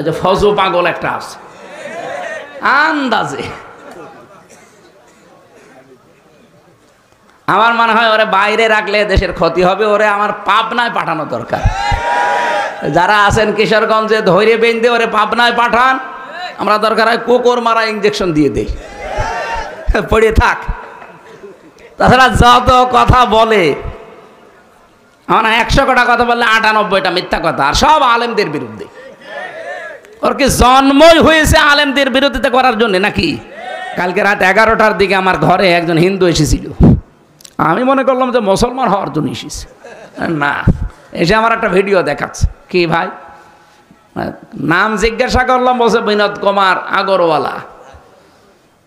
ওই যে ফজু পাগল একটা আছে আন্দাজে। আমার মনে হয় ওরে বাইরে রাখলে দেশের ক্ষতি হবে, ওরে আমার পাবনায় পাঠানো দরকার। যারা আছেন কিশোরগঞ্জে ধৈর্য বেঁধে ওরে পাবনায় পাঠান, আমরা দরকার হয় কুকুর মারা ইঞ্জেকশন দিয়ে দেই, পড়ে থাক। তাছাড়া যত কথা বলে, আমার 100টা কথা বললে 98টা মিথ্যা কথা, আর সব আলেমদের বিরুদ্ধে। ওর কি জন্মই হয়েছে আলেমদের বিরোধিতা করার জন্য নাকি? কালকে রাত 11টার দিকে আমার ঘরে একজন হিন্দু এসেছিল, আমি মনে করলাম যে মুসলমান হওয়ার জন্য এসেছে, না, এসে আমার একটা ভিডিও দেখাচ্ছে। কি ভাই নাম জিজ্ঞাসা করলাম, বলছে বিনোদ কুমার আগরওয়ালা,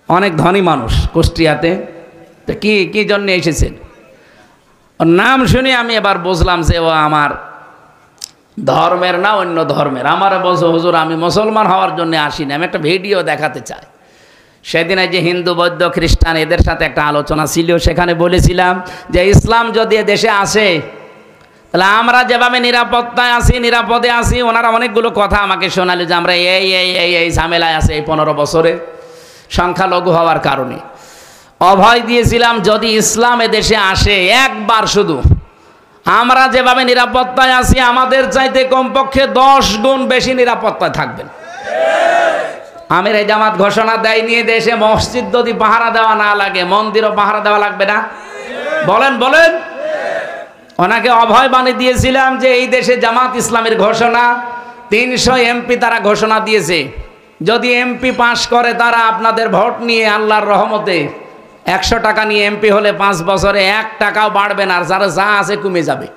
অনেক ধনী মানুষ কুষ্টিয়াতে। তো কি জন্য এসেছেন? ওর নাম শুনে আমি এবার বুঝলাম যে ও আমার ধর্মের না অন্য ধর্মের। আমার বলছে হুজুর আমি মুসলমান হওয়ার জন্য আসিনি, আমি একটা ভিডিও দেখাতে চাই। সেদিন যে হিন্দু বৌদ্ধ খ্রিস্টান এদের সাথে একটা আলোচনা ছিল, সেখানে বলেছিলাম যে ইসলাম যদি দেশে আসে তাহলে আমরা যেভাবে নিরাপত্তায় আছি, নিরাপদে আছি, ওনারা অনেকগুলো কথা আমাকে শোনালো যে আমরা এই ঝামেলায় আছে এই 15 বছরে সংখ্যালঘু হওয়ার কারণে। অভয় দিয়েছিলাম যদি ইসলাম দেশে আসে একবার শুধু, আমরা যেভাবে নিরাপত্তায় আছি আমাদের চাইতে কমপক্ষে 10 গুণ বেশি নিরাপত্তায় থাকবেন। আমির এই জামাত ঘোষণা দেয় নিয়ে দেশে মসজিদ যদি পাহারা দেওয়া না লাগে, মন্দিরও পাহারা দেওয়া লাগবে না? বলেন বলেন। ওনাকে অভয় বাণী দিয়েছিলাম যে এই দেশে জামাত ইসলামের ঘোষণা, 300 এমপি তারা ঘোষণা দিয়েছে, যদি এমপি পাশ করে তারা আপনাদের ভোট নিয়ে আল্লাহর রহমতে 100 টাকা নিয়ে এমপি হলে 5 বছরে 1 টাকাও বাড়বে না, আর যারা যা আছে কমে যাবে।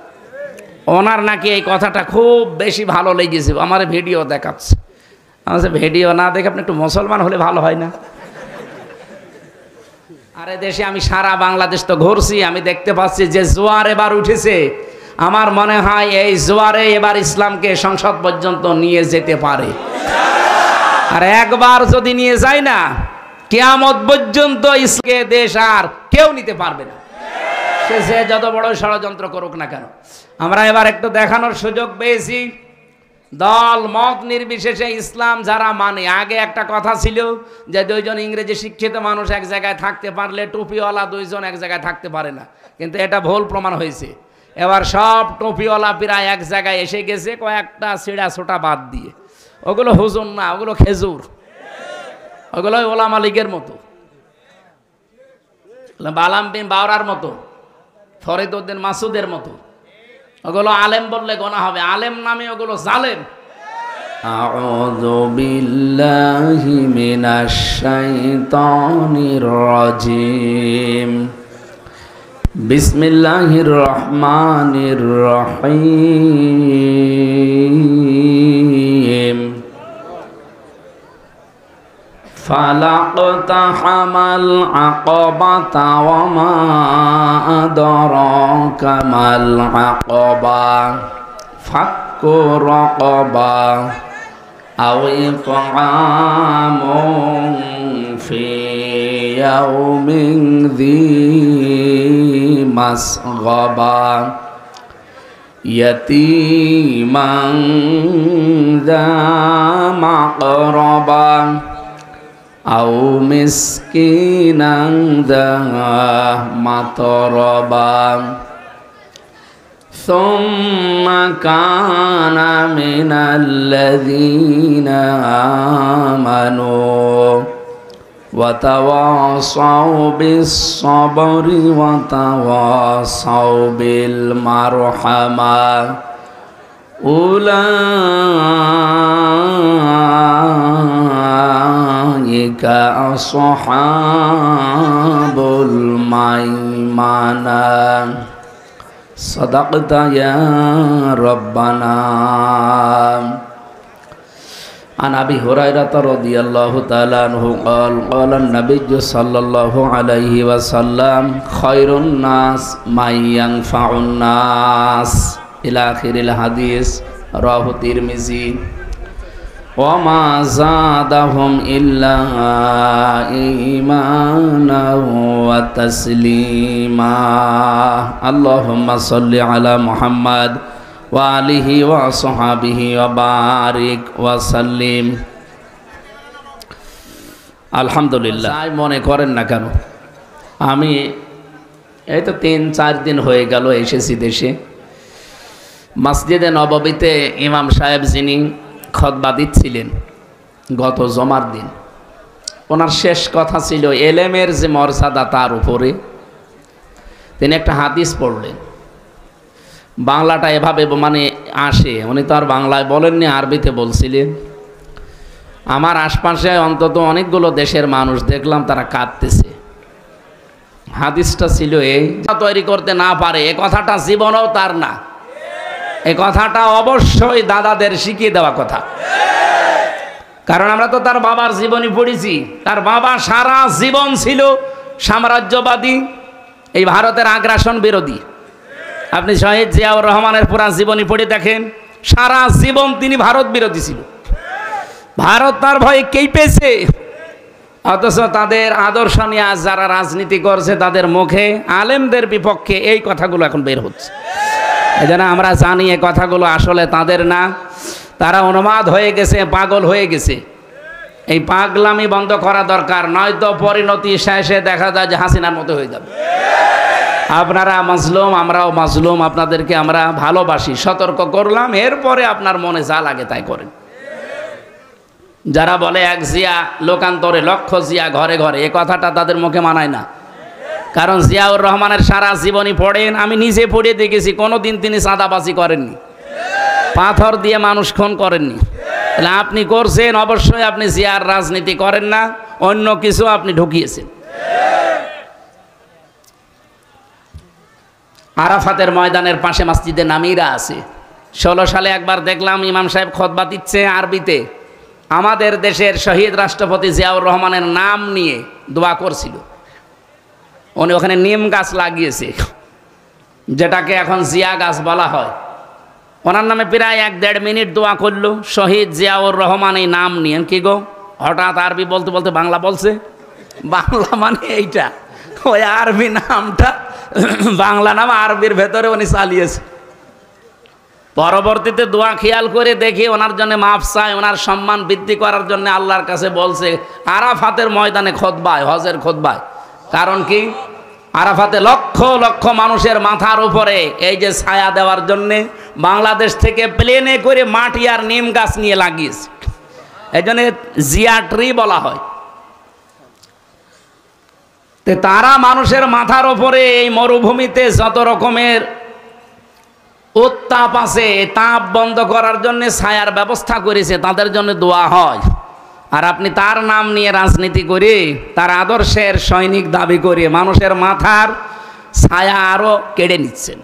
ওনার নাকি এই কথাটা খুব বেশি ভালো লেগেছে, আমার ভিডিও দেখাচ্ছে। আমার ভিডিও না দেখে আপনি একটু মুসলমান হলে ভালো হয় না? আরে দেশে আমি সারা বাংলাদেশ তো ঘুরছি, আমি দেখতে পাচ্ছি যে জোয়ার এবার উঠেছে। আমার মনে হয় এই জোয়ারে এবার ইসলামকে সংসদ পর্যন্ত নিয়ে যেতে পারে। আর একবার যদি নিয়ে যায় না, কিয়ামত পর্যন্ত ইসলামকে দেশ আর কেউ নিতে পারবে না, সে যত বড় ষড়যন্ত্র করুক না কেন। আমরা এবার একটু দেখানোর সুযোগ পেয়েছি, দল মত নির্বিশেষে ইসলাম যারা মানে। আগে একটা কথা ছিল যে 2 জন ইংরেজি শিক্ষিত মানুষ এক জায়গায় থাকতে পারলে টুপিওয়ালা 2 জন এক জায়গায় থাকতে পারে না, কিন্তু এটা ভুল প্রমাণ হয়েছে। এবার সব টুপিওয়ালা প্রায় এক জায়গায় এসে গেছে, কয়েকটা ছিঁড়া ছোটা বাদ দিয়ে। ওগুলো হুজুর না, ওগুলো খেজুর, ওগুলো ওলামা লীগের মতো, বালাম বিন বাওরার মতো, ফরিদ উদ্দিন মাসুদের মতো। ওগুলো আলেম বললে গোনা হবে, আলেম নামে ওগুলো জালেম। আউযু বিল্লাহি মিনাশ শাইতানির রাজিম। বিসমিল্লাহির রহমানির রহিম। ফালাকতাহামাল আকাবাতা ওয়া মা আদরাকা মাল আকাবা ফাক্কু রাকাবা আও ইতআমুন ফি ইয়াউমিন যী মাসগাবা ইয়াতীমান যা মাকরাবা আও মিসকিনান যা মাতরাবা সুম্মা কানা মিনাল্লাযীনা আমানু ওয়া তাওয়াসাউ বিস-সাবরি ওয়া তাওয়াসাউ বিল মারহামা উলাইকা আসহাবুল মাইমানা। সাদাকতা ইয়া রাব্বানা। আন আবি হুরায়রা রাদিয়াল্লাহু তাআলা আনহু قال قال النبي صلى الله عليه وسلم خير الناس من ينفع الناس إلى آخر الحديث رواه الترمذي وما زادهم إلا إيمانا وتسليما اللهم صل على محمد ওয়া আলিহি ওয়া সাহবিহি ওয়া বারিক ওয়া সাল্লিম। আলহামদুলিল্লাহ। তাই মনে করেন না কেন, আমি এই তো 3-4 দিন হয়ে গেল এসেছি দেশে। মসজিদে নববীতে ইমাম সাহেব যিনি খুতবা দিচ্ছিলেন গত জমার দিন, ওনার শেষ কথা ছিল এলেমের যে মর্যাদা তার উপরে। তিনি একটা হাদিস পড়লেন, বাংলাটা এভাবে মানে আসে, উনি তো আর বাংলায় বলেননি, আরবিতে বলছিলেন। আমার আশপাশে অন্তত অনেকগুলো দেশের মানুষ দেখলাম তারা কাঁদতেছে। হাদিসটা ছিল এই, তৈরি করতে না পারে এ কথাটা জীবনেও তার না, এ কথাটা অবশ্যই দাদাদের শিখিয়ে দেওয়া কথা। কারণ আমরা তো তার বাবার জীবনী পড়েছি, তার বাবা সারা জীবন ছিল সাম্রাজ্যবাদী, এই ভারতের আগ্রাসন বিরোধী। আপনি শহীদ জিয়াউর রহমানের পুরা জীবনী পড়ে দেখেন, সারা জীবন তিনি ভারত বিরোধী ছিল, ভারত তার ভয়ে কেঁপেছে। অথচ তাদের আদর্শ নিয়ে আজ যারা রাজনীতি করছে তাদের মুখে আলেমদের বিপক্ষে এই কথাগুলো এখন বের হচ্ছে। এই জন্য আমরা জানি এই কথাগুলো আসলে তাদের না, তারা উন্মাদ হয়ে গেছে, পাগল হয়ে গেছে। এই পাগলামি বন্ধ করা দরকার, নয়তো পরিণতি শেষে দেখা যায় যে হাসিনার মতো হয়ে যাবে। আপনারা মাজলুম, আমরাও মাজলুম, আপনাদেরকে আমরা ভালোবাসি, সতর্ক করলাম, এরপরে আপনার মনে যা লাগে তাই করেন। যারা বলে এক জিয়া লোকান্তরে লক্ষ জিয়া ঘরে ঘরে, এ কথাটা তাদের মুখে মানায় না। কারণ জিয়াউর রহমানের সারা জীবনী পড়েন, আমি নিজে পড়ে দেখেছি, কোনোদিন তিনি চাঁদাবাজি করেননি, পাথর দিয়ে মানুষ খুন করেননি। তাহলে আপনি করছেন, অবশ্যই আপনি জিয়ার রাজনীতি করেন না, অন্য কিছু আপনি ঢুকিয়েছেন। আরাফাতের ময়দানের পাশে মসজিদে নামিরা আছে। 16 সালে একবার দেখলাম ইমাম সাহেব খুতবা দিচ্ছে আরবিতে, আমাদের দেশের শহীদ রাষ্ট্রপতি জিয়াউর রহমানের নাম নিয়ে দোয়া করছিল। উনি ওখানে নিম গাছ লাগিয়েছে, যেটাকে এখন জিয়া গাছ বলা হয়। ওনার নামে প্রায় 1-1.5 মিনিট দোয়া করলো, শহীদ জিয়াউর রহমান এই নাম নিয়ে। কি গো, হঠাৎ আরবি বলতে বলতে বাংলা বলছে? বাংলা মানে এইটা, ওই আরবি নামটা বাংলা নাম আরবির ভেতরে উনি চালিয়েছে। পরবর্তীতে দোয়া খেয়াল করে দেখি ওনার জন্য মাফ চায়, ওনার সম্মান বৃদ্ধি করার জন্য আল্লাহর কাছে বলছে আরাফাতের ময়দানে খুতবায়, হজের খুতবায়। কারণ কি, আরাফাতে লক্ষ লক্ষ মানুষের মাথার উপরে এই যে ছায়া দেওয়ার জন্যে বাংলাদেশ থেকে প্লেনে করে মাটি আর নিম গাছ নিয়ে লাগিয়েছে, এই জন্য জিয়া ট্রি বলা হয়। তারা মানুষের মাথার উপরে এই মরুভূমিতে যত রকমের উত্তাপ আছে, তাপ বন্ধ করার জন্য ছায়ার ব্যবস্থা করেছে, তাদের জন্য দোয়া হয়। আর আপনি তার নাম নিয়ে রাজনীতি করে, তার আদর্শের সৈনিক দাবি করে মানুষের মাথার ছায়া আরো কেড়ে নিচ্ছেন।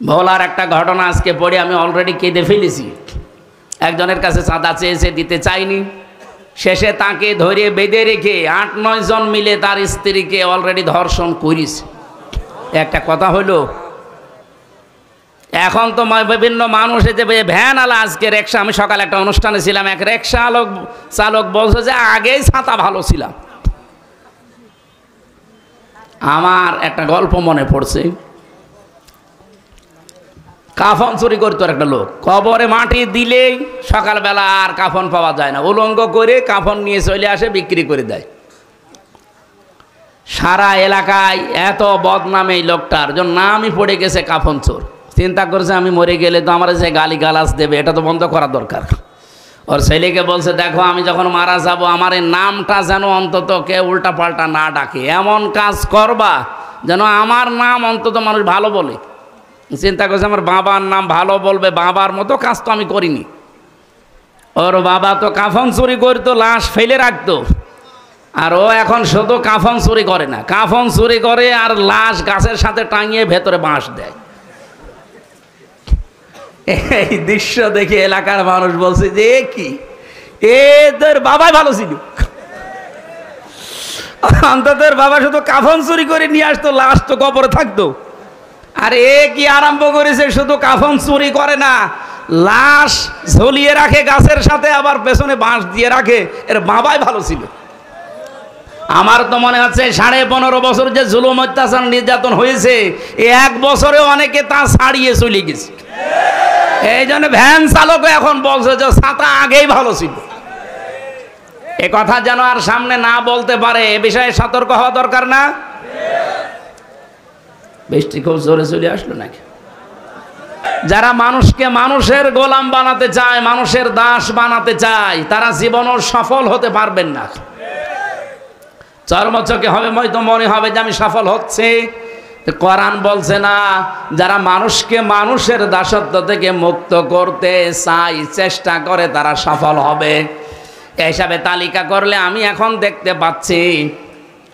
ভোলার একটা ঘটনা আজকে পড়ে আমি অলরেডি কেঁদে ফেলেছি। একজনের কাছে চাঁদা চেয়েছে, দিতে চাইনি, শেষে তাকে ধরে বেঁধে রেখে 8-9 জন মিলে তার স্ত্রীকে অলরেডি ধর্ষণ করেছে। একটা কথা হলো, এখন তো বিভিন্ন মানুষ যে ভ্যান আলা, আজকে রিক্সা, আমি সকালে একটা অনুষ্ঠানে ছিলাম, এক রিক্সা চালক বলছে যে আগেই ছাতা ভালো ছিলাম। আমার একটা গল্প মনে পড়ছে, কাফন চুরি করতো একটা লোক, কবরে মাটি দিলেই সকালবেলা আর কাফন পাওয়া যায় না, উলঙ্গ করে কাফন নিয়ে চলে আসে, বিক্রি করে দেয়। সারা এলাকায় এত বদনাম এই লোকটার জন্য নামই পড়ে গেছে কাফন চোর। চিন্তা করছে আমি মরে গেলে তো আমার যে গালি গালাজ দেবে, এটা তো বন্ধ করা দরকার। ওর ছেলেকে বলছে, দেখো আমি যখন মারা যাব আমার এই নামটা যেন অন্তত কেউ উল্টা পাল্টা না ডাকে, এমন কাজ করবা যেন আমার নাম অন্তত মানুষ ভালো বলে। চিন্তা করছে আমার বাবার নাম ভালো বলবে, বাবার মতো কাজ তো আমি করিনি। ওর বাবা তো কাফন চুরি করতো, লাশ ফেলে রাখতো, আর ও এখন শুধু কাফন চুরি করে না, কাফন চুরি করে আর লাশ গাছের সাথে টাঙিয়ে ভেতরে বাঁশ দেয়। এই দৃশ্য দেখে এলাকার মানুষ বলছে যে কি, এদের বাবাই ভালো ছিল, অন্তত বাবা শুধু কাফন চুরি করে নিয়ে আসতো, লাশ তো কবরে থাকতো। আর এ কি আরম্ভ করেছে, শুধু কাফন চুরি করে না, লাশ ঝুলিয়ে রাখে গাছের সাথে, আবার পেছনে বাঁশ দিয়ে রাখে। এর বাবাই ভালো ছিল। আমার তো মনে হচ্ছে 15.5 বছর যে জুলুম অত্যাচার নির্যাতন হয়েছে, এক বছরে অনেকে তা ছাড়িয়ে চলে গেছে। এই জন্য ভ্যান চালক এখন বলছে যে ছাতা আগেই ভালো ছিল। এ কথা যেন আর সামনে না বলতে পারে, এ বিষয়ে সতর্ক হওয়া দরকার না? বৃষ্টি খুব জোরে চলে আসলো নাকি? যারা মানুষকে মানুষের গোলাম বানাতে চায়, মানুষের দাস বানাতে চায়, তারা জীবনও সফল হতে পারবেন না। চর্মচকে হবে, হয়তো মনে হবে যে আমি সফল হচ্ছে। কোরআন বলছে না, যারা মানুষকে মানুষের দাসত্ব থেকে মুক্ত করতে চায়, চেষ্টা করে, তারা সফল হবে। এই হিসাবে তালিকা করলে আমি এখন দেখতে পাচ্ছি,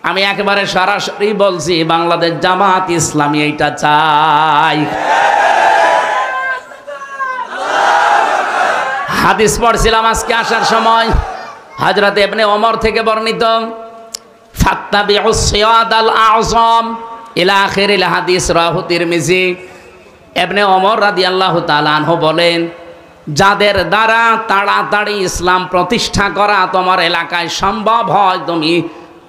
আমি একেবারে সরাসরি বলছি, বাংলাদেশ জামাত ইসলামী এইটা চাই। হাদিস পড়ছিলাম আজকে আসার সময়, হযরত ইবনে ওমর থেকে বর্ণিত, ফাত্তাবিউস সিয়াদাল আযম ইলা আখিরিল হাদিস, রাহু তিরমিজি। ইবনে ওমর রাদিয়াল্লাহু তাআলা আনহু বলেন, যাদের দ্বারা তাড়াতাড়ি ইসলাম প্রতিষ্ঠা করা তোমার এলাকায় সম্ভব হয়, তুমি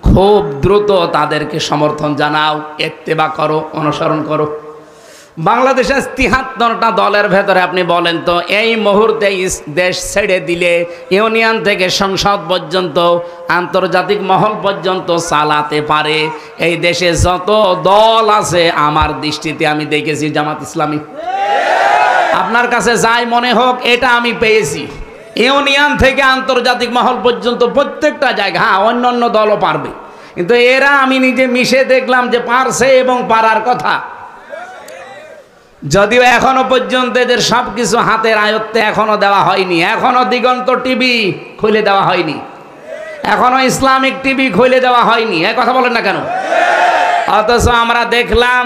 খুব দ্রুত তাদেরকে সমর্থন জানাও, ইত্তেবা করো, অনুসরণ করো। বাংলাদেশে 73টা দলের ভেতরে আপনি বলেন তো, এই মুহূর্তে দেশ ছেড়ে দিলে ইউনিয়ন থেকে সংসদ পর্যন্ত, আন্তর্জাতিক মহল পর্যন্ত চালাতে পারে এই দেশে যত দল আছে, আমার দৃষ্টিতে আমি দেখেছি জামাত ইসলামী। আপনার কাছে যাই মনে হোক, এটা আমি পেয়েছি। ইউনিয়ন থেকে আন্তর্জাতিক মহল পর্যন্ত প্রত্যেকটা জায়গা, হ্যাঁ অন্যান্য দলও পারবে, কিন্তু এরা আমি নিজে মিশে দেখলাম যে পারছে এবং পারার কথা। যদিও এখনো পর্যন্ত এদের সব কিছু হাতের আয়ত্তে এখনো দেওয়া হয়নি, এখনো দিগন্ত টিভি খুলে দেওয়া হয়নি, এখনো ইসলামিক টিভি খুলে দেওয়া হয়নি। এই কথা বলেন না কেন? অথচ আমরা দেখলাম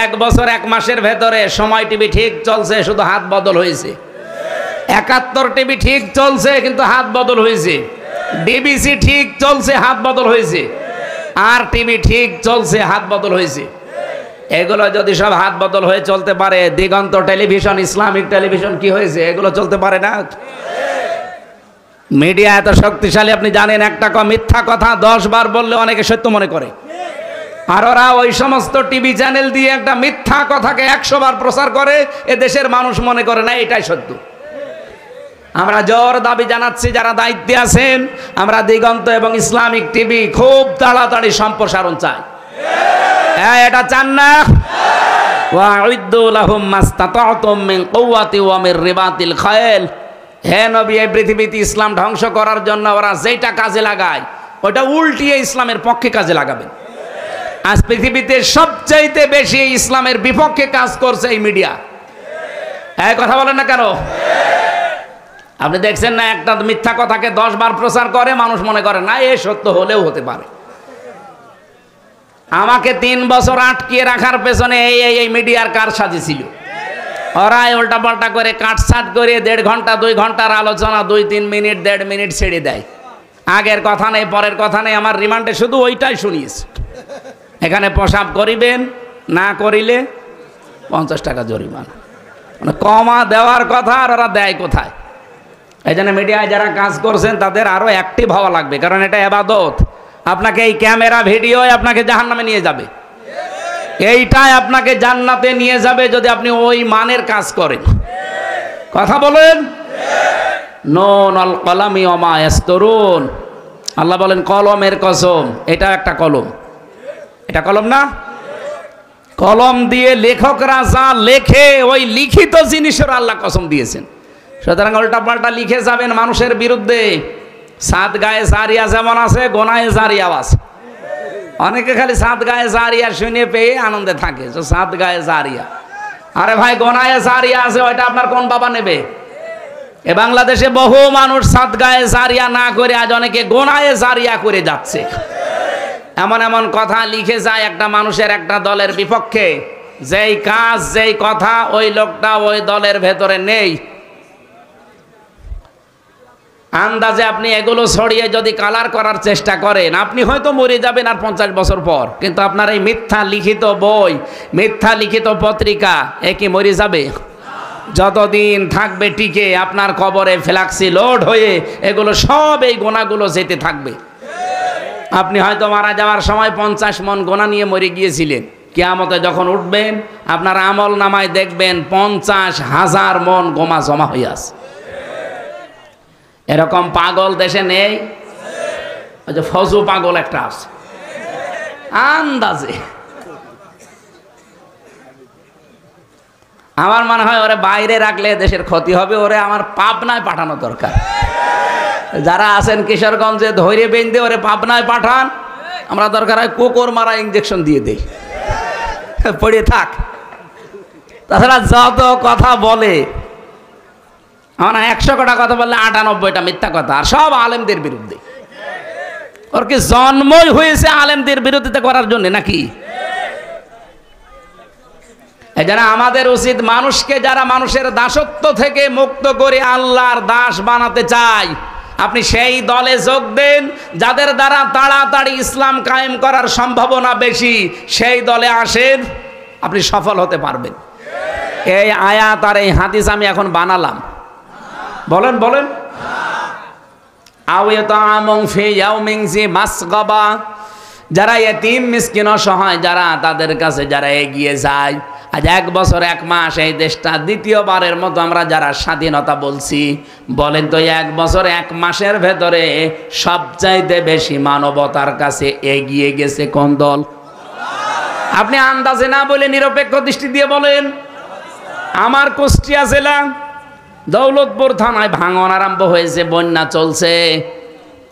1 বছর 1 মাসের ভেতরে সময় টিভি ঠিক চলছে, শুধু হাত বদল হয়েছে। 71 টিভি ঠিক চলছে, কিন্তু হাত বদল হয়েছে। ডিবিসি ঠিক চলছে, হাত বদল হয়েছে। আর টিভি ঠিক চলছে, হাত বদল হয়েছে। এগুলো যদি সব হাত বদল হয়ে চলতে পারে, দিগন্ত টেলিভিশন, ইসলামিক টেলিভিশন কি হয়েছে? এগুলো চলতে পারে না। মিডিয়া এত শক্তিশালী আপনি জানেন, একটা মিথ্যা কথা 10 বার বললে অনেকে সত্য মনে করে, আর ওরা ওই সমস্ত টিভি চ্যানেল দিয়ে একটা মিথ্যা কথাকে 100 বার প্রচার করে, এ দেশের মানুষ মনে করে না এটাই সত্য। আমরা জোর দাবি জানাচ্ছি, যারা দায়িত্বে আছেন, আমরা দিগন্ত এবং ইসলামিক টিভি খুব তাড়াতাড়ি সম্প্রসারণ চাই। হ্যাঁ, এটা চান না? ওয়াউদ্দু লাহুম মাস্তাতাতুম মিন কুওয়াতি ওয়া মির রিবাতিল খায়ল। হে নবী, এই পৃথিবীতে ইসলাম ধ্বংস করার জন্য ওরা যেটা কাজে লাগায়, ওটা উল্টিয়ে ইসলামের পক্ষে কাজে লাগাবেন। আজ পৃথিবীতে সবচাইতে বেশি ইসলামের বিপক্ষে কাজ করছে এই মিডিয়া। এই কথা বলেন না কেন? আপনি দেখছেন না, একটা মিথ্যা কথাকে 10 বার প্রচার করে, মানুষ মনে করে না এ সত্য হলেও হতে পারে। আমাকে 3 বছর আটকিয়ে রাখার পেছনে এই মিডিয়ার কারসাজি ছিল। ওরা উল্টা পাল্টা করে কাটছাট করে 1.5 ঘন্টা 2 ঘন্টার আলোচনা 2-3 মিনিট 1.5 মিনিট ছেড়ে দেয়। আগের কথা নেই, পরের কথা নেই, আমার রিমান্ডে শুধু ওইটাই শুনিয়েছে। এখানে পেশাব করিবেন, না করিলে 50 টাকা জরিমানা। মানে কমা দেওয়ার কথা, আর ওরা দেয় কোথায়? এই জন্য মিডিয়ায় যারা কাজ করছেন তাদের আরো অ্যাক্টিভ হওয়া লাগবে, কারণ এটা ইবাদত। আপনাকে এই ক্যামেরা ভিডিও আপনাকে জাহান্নামে নিয়ে যাবে, এইটাই আপনাকে জান্নাতে নিয়ে যাবে যদি আপনি ওই মানের কাজ করেন। কথা বলেন। নুন আল কলামি ওয়া মা ইয়াসতুরুন। আল্লাহ বলেন কলমের কসম, এটা একটা কলম। এটা কলম না? কলম দিয়ে লেখকরা যা লেখে, ওই লিখিত জিনিসের আল্লাহ কসম দিয়েছেন। সুতরাং উল্টা পাল্টা লিখে যাবেন মানুষের বিরুদ্ধে। সাত গায়ে জারিয়া যেমন আছে, গোনায়ে জারিয়াও আছে। অনেকে খালি সাত গায়ে জারিয়া শুনে পেয়ে আনন্দে থাকে, তো সাত গায়ে জারিয়া। আরে ভাই, গোনায়ে জারিয়া আছে, ওইটা আপনার কোন বাবা নেবে? এ বাংলাদেশে বহু মানুষ সাত গায়ে জারিয়া না করে আজ অনেকে গোনায়ে জারিয়া করে যাচ্ছে। এমন এমন কথা লিখে যায় একটা মানুষের, একটা দলের বিপক্ষে, যেই কাজ যেই কথা ওই লোকটা ওই দলের ভেতরে নেই। আন্দাজে আপনি এগুলো ছড়িয়ে যদি কালার করার চেষ্টা করেন, আপনি হয়তো মরে যাবেন আর 50 বছর পর, কিন্তু আপনার এই মিথ্যা লিখিত বই, মিথ্যা লিখিত পত্রিকা এ কি মরে যাবে? যতদিন থাকবে টিকে, আপনার কবরে ফ্ল্যাক্সি লোড হয়ে এগুলো সব এই গোনাগুলো যেতে থাকবে। আপনি হয়তো মারা যাওয়ার সময় 50 মন গোনা নিয়ে মরে গিয়েছিলেন, কিয়ামতে যখন উঠবেন আপনার আমল নামায় দেখবেন 50,000 মন গোমা জমা হয়ে আছে। এরকম পাগল দেশে নেই? ওই যে ফজু পাগল একটা আছে আন্দাজে। আমার মনে হয় ওরে বাইরে রাখলে দেশের ক্ষতি হবে, ওরে আমার পাবনায় পাঠানো দরকার। যারা আছেন কিশোরগঞ্জে ধৈর্য বেঁধে ওরে পাবনায় পাঠান, আমরা দরকার হয় কুকুর মারা ইঞ্জেকশন দিয়ে দেই, পড়ে থাক। তাছাড়া যত কথা বলে, আমার 100 কটা কথা বললে 98টা মিথ্যা কথা, আর সব আলেমদের বিরুদ্ধে। ওর কি জন্মই হয়েছে আলেমদের বিরোধিতা করার জন্য নাকি? এই জন্য আমাদের উচিত মানুষকে, যারা মানুষের দাসত্ব থেকে মুক্ত করে আল্লাহর দাস বানাতে চায়, আপনি সেই দলে যোগ দেন যাদের দ্বারা তাড়াতাড়ি ইসলাম কায়েম করার সম্ভাবনা বেশি। সেই দলে আসেন, আপনি সফল হতে পারবেন। এই আয়াত আর এই হাদিস আমি এখন বানালাম। বলেন বলেন। যারা এতিম মিসকিন অসহায়, যারা তাদের কাছে যারা এগিয়ে যায়, আজ 1 বছর 1 মাস এই দেশটা দ্বিতীয়বারের মতো আমরা যারা স্বাধীনতা বলছি, বলেন তো 1 বছর 1 মাসের ভেতরে সবচাইতে বেশি মানবতার কাছে এগিয়ে গেছে কোন দল? আপনি আন্দাজে না বলে নিরপেক্ষ দৃষ্টি দিয়ে বলেন। আমার কুষ্টিয়া জেলা দৌলতপুর থানায় ভাঙন আরম্ভ হয়েছে, বন্যা চলছে,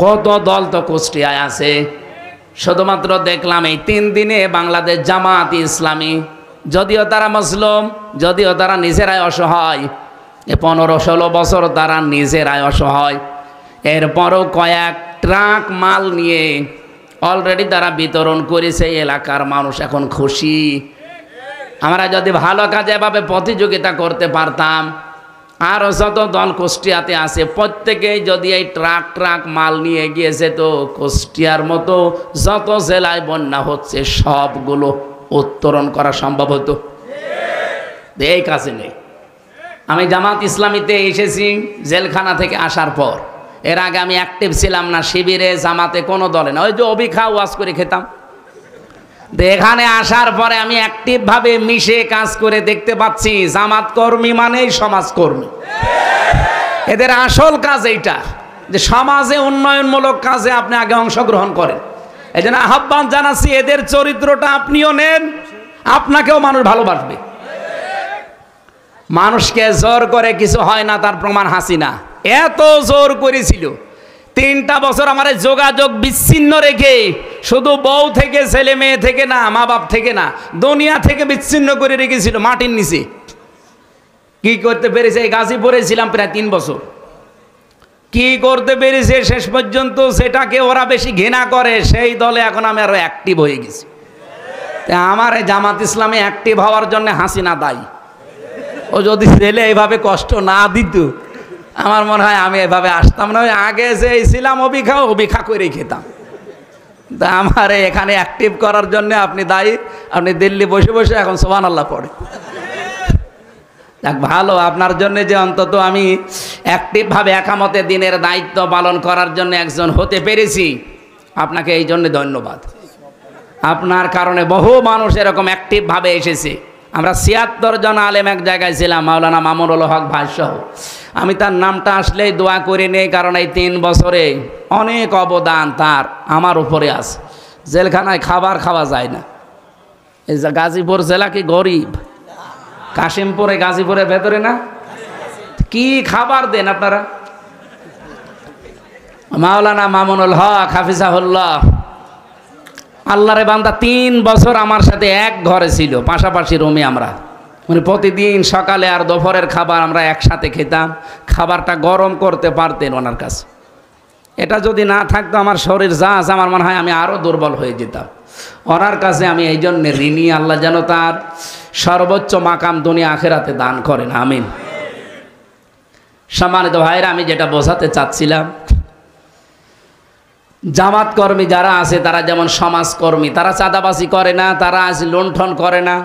কত দল তো কুষ্টিয়ায় আছে। শুধুমাত্র দেখলাম এই 3 দিনে বাংলাদেশ জামাত ইসলামী, যদিও তারা মুসলিম, যদিও তারা নিজেরাই অসহায়, 15-16 বছর তারা নিজেরাই অসহায়, এরপরও কয়েক ট্রাক মাল নিয়ে অলরেডি তারা বিতরণ করেছে। এলাকার মানুষ এখন খুশি। আমরা যদি ভালো কাজে এভাবে প্রতিযোগিতা করতে পারতাম, আর যত দল কুষ্টিয়াতে আছে প্রত্যেকেই যদি এই ট্রাক মাল নিয়ে গিয়েছে, তো কুষ্টিয়ার মতো যত জেলায় বন্যা হচ্ছে সবগুলো উত্তরণ করা সম্ভব হতো। এই কাছে নেই। আমি জামাত ইসলামীতে এসেছি জেলখানা থেকে আসার পর। এর আগে আমি অ্যাক্টিভ ছিলাম না শিবিরে, জামাতে, কোনো দলে না। ওই যে অবিখা ওয়াজ করে খেতাম। এখানে আসার পরে আমি অ্যাক্টিভভাবে মিশে কাজ করে দেখতে পাচ্ছি জামাত কর্মী মানেই সমাজকর্মী। এদের আসল কাজ এইটা যে সমাজে উন্নয়নমূলক কাজে আপনি আগে অংশগ্রহণ করেন। এই জন্য আহ্বান জানাচ্ছি, এদের চরিত্রটা আপনিও নেন, আপনাকেও মানুষ ভালোবাসবে। মানুষকে জোর করে কিছু হয় না, তার প্রমাণ হাসিনা। এত জোর করেছিল, 3টা বছর আমার যোগাযোগ বিচ্ছিন্ন রেখে, শুধু বউ থেকে, ছেলে মেয়ে থেকে না, মা বাপ থেকে না, দুনিয়া থেকে বিচ্ছিন্ন করে রেখেছিল মাটির নিচে। কি করতে পেরেছে? গাজীপুরে ছিলাম প্রায় 3 বছর। কি করতে পেরেছে শেষ পর্যন্ত, সেটাকে ওরা বেশি ঘৃণা করে, সেই দলে এখন আমি আরো অ্যাক্টিভ হয়ে গেছি। আমার এই জামাত ইসলামে অ্যাক্টিভ হওয়ার জন্য হাসিনা দায়ী। ও যদি ছেলে এইভাবে কষ্ট না দিত, আমার মনে হয় আমি এভাবে আসতাম না। আগে যে ছিলাম অবিখা করে খেতাম। তা আমার এখানে অ্যাক্টিভ করার জন্য আপনি দায়ী। আপনি দিল্লি বসে বসে এখন সুবহানাল্লাহ পড়ে। দেখ, ভালো আপনার জন্য যে অন্তত আমি অ্যাক্টিভভাবে একামতে দিনের দায়িত্ব পালন করার জন্য একজন হতে পেরেছি, আপনাকে এই জন্য ধন্যবাদ। আপনার কারণে বহু মানুষ এরকম অ্যাক্টিভভাবে এসেছে। আমরা 76 জন আলেম এক জায়গায় ছিলাম, মাওলানা মামুনুল হক ভাইসহ। আমি তার নামটা আসলেই দোয়া করে নেই, কারণ এই 3 বছরে অনেক অবদান তার আমার উপরে আছে। জেলখানায় খাবার খাওয়া যায় না। এই গাজীপুর জেলা কি গরিব? কাশিমপুরে, গাজীপুরের ভেতরে না, কি খাবার দেন আপনারা? মাওলানা মামুনুল হক হাফিজাহুল্লাহ, আল্লাহরে বান্দা, 3 বছর আমার সাথে এক ঘরে ছিল, পাশাপাশি রুমে। আমরা মানে প্রতিদিন সকালে আর দুপুরের খাবার আমরা একসাথে খেতাম। খাবারটা গরম করতে পারতেন ওনার কাছে। এটা যদি না থাকতো আমার শরীর যা আছে, আমার মনে হয় আমি আরও দুর্বল হয়ে যেতাম। ওনার কাছে আমি এই জন্য ঋণী। আল্লাহ যেন তার সর্বোচ্চ মাকাম দুনিয়া আখেরাতে দান করেন, আমিন। সম্মানিত ভাইরা, আমি যেটা বোঝাতে চাচ্ছিলাম, জামাত কর্মী যারা আছে তারা যেমন সমাজকর্মী, তারা চাঁদাবাজি করে না, তারা আজ লুণ্ঠন করে না,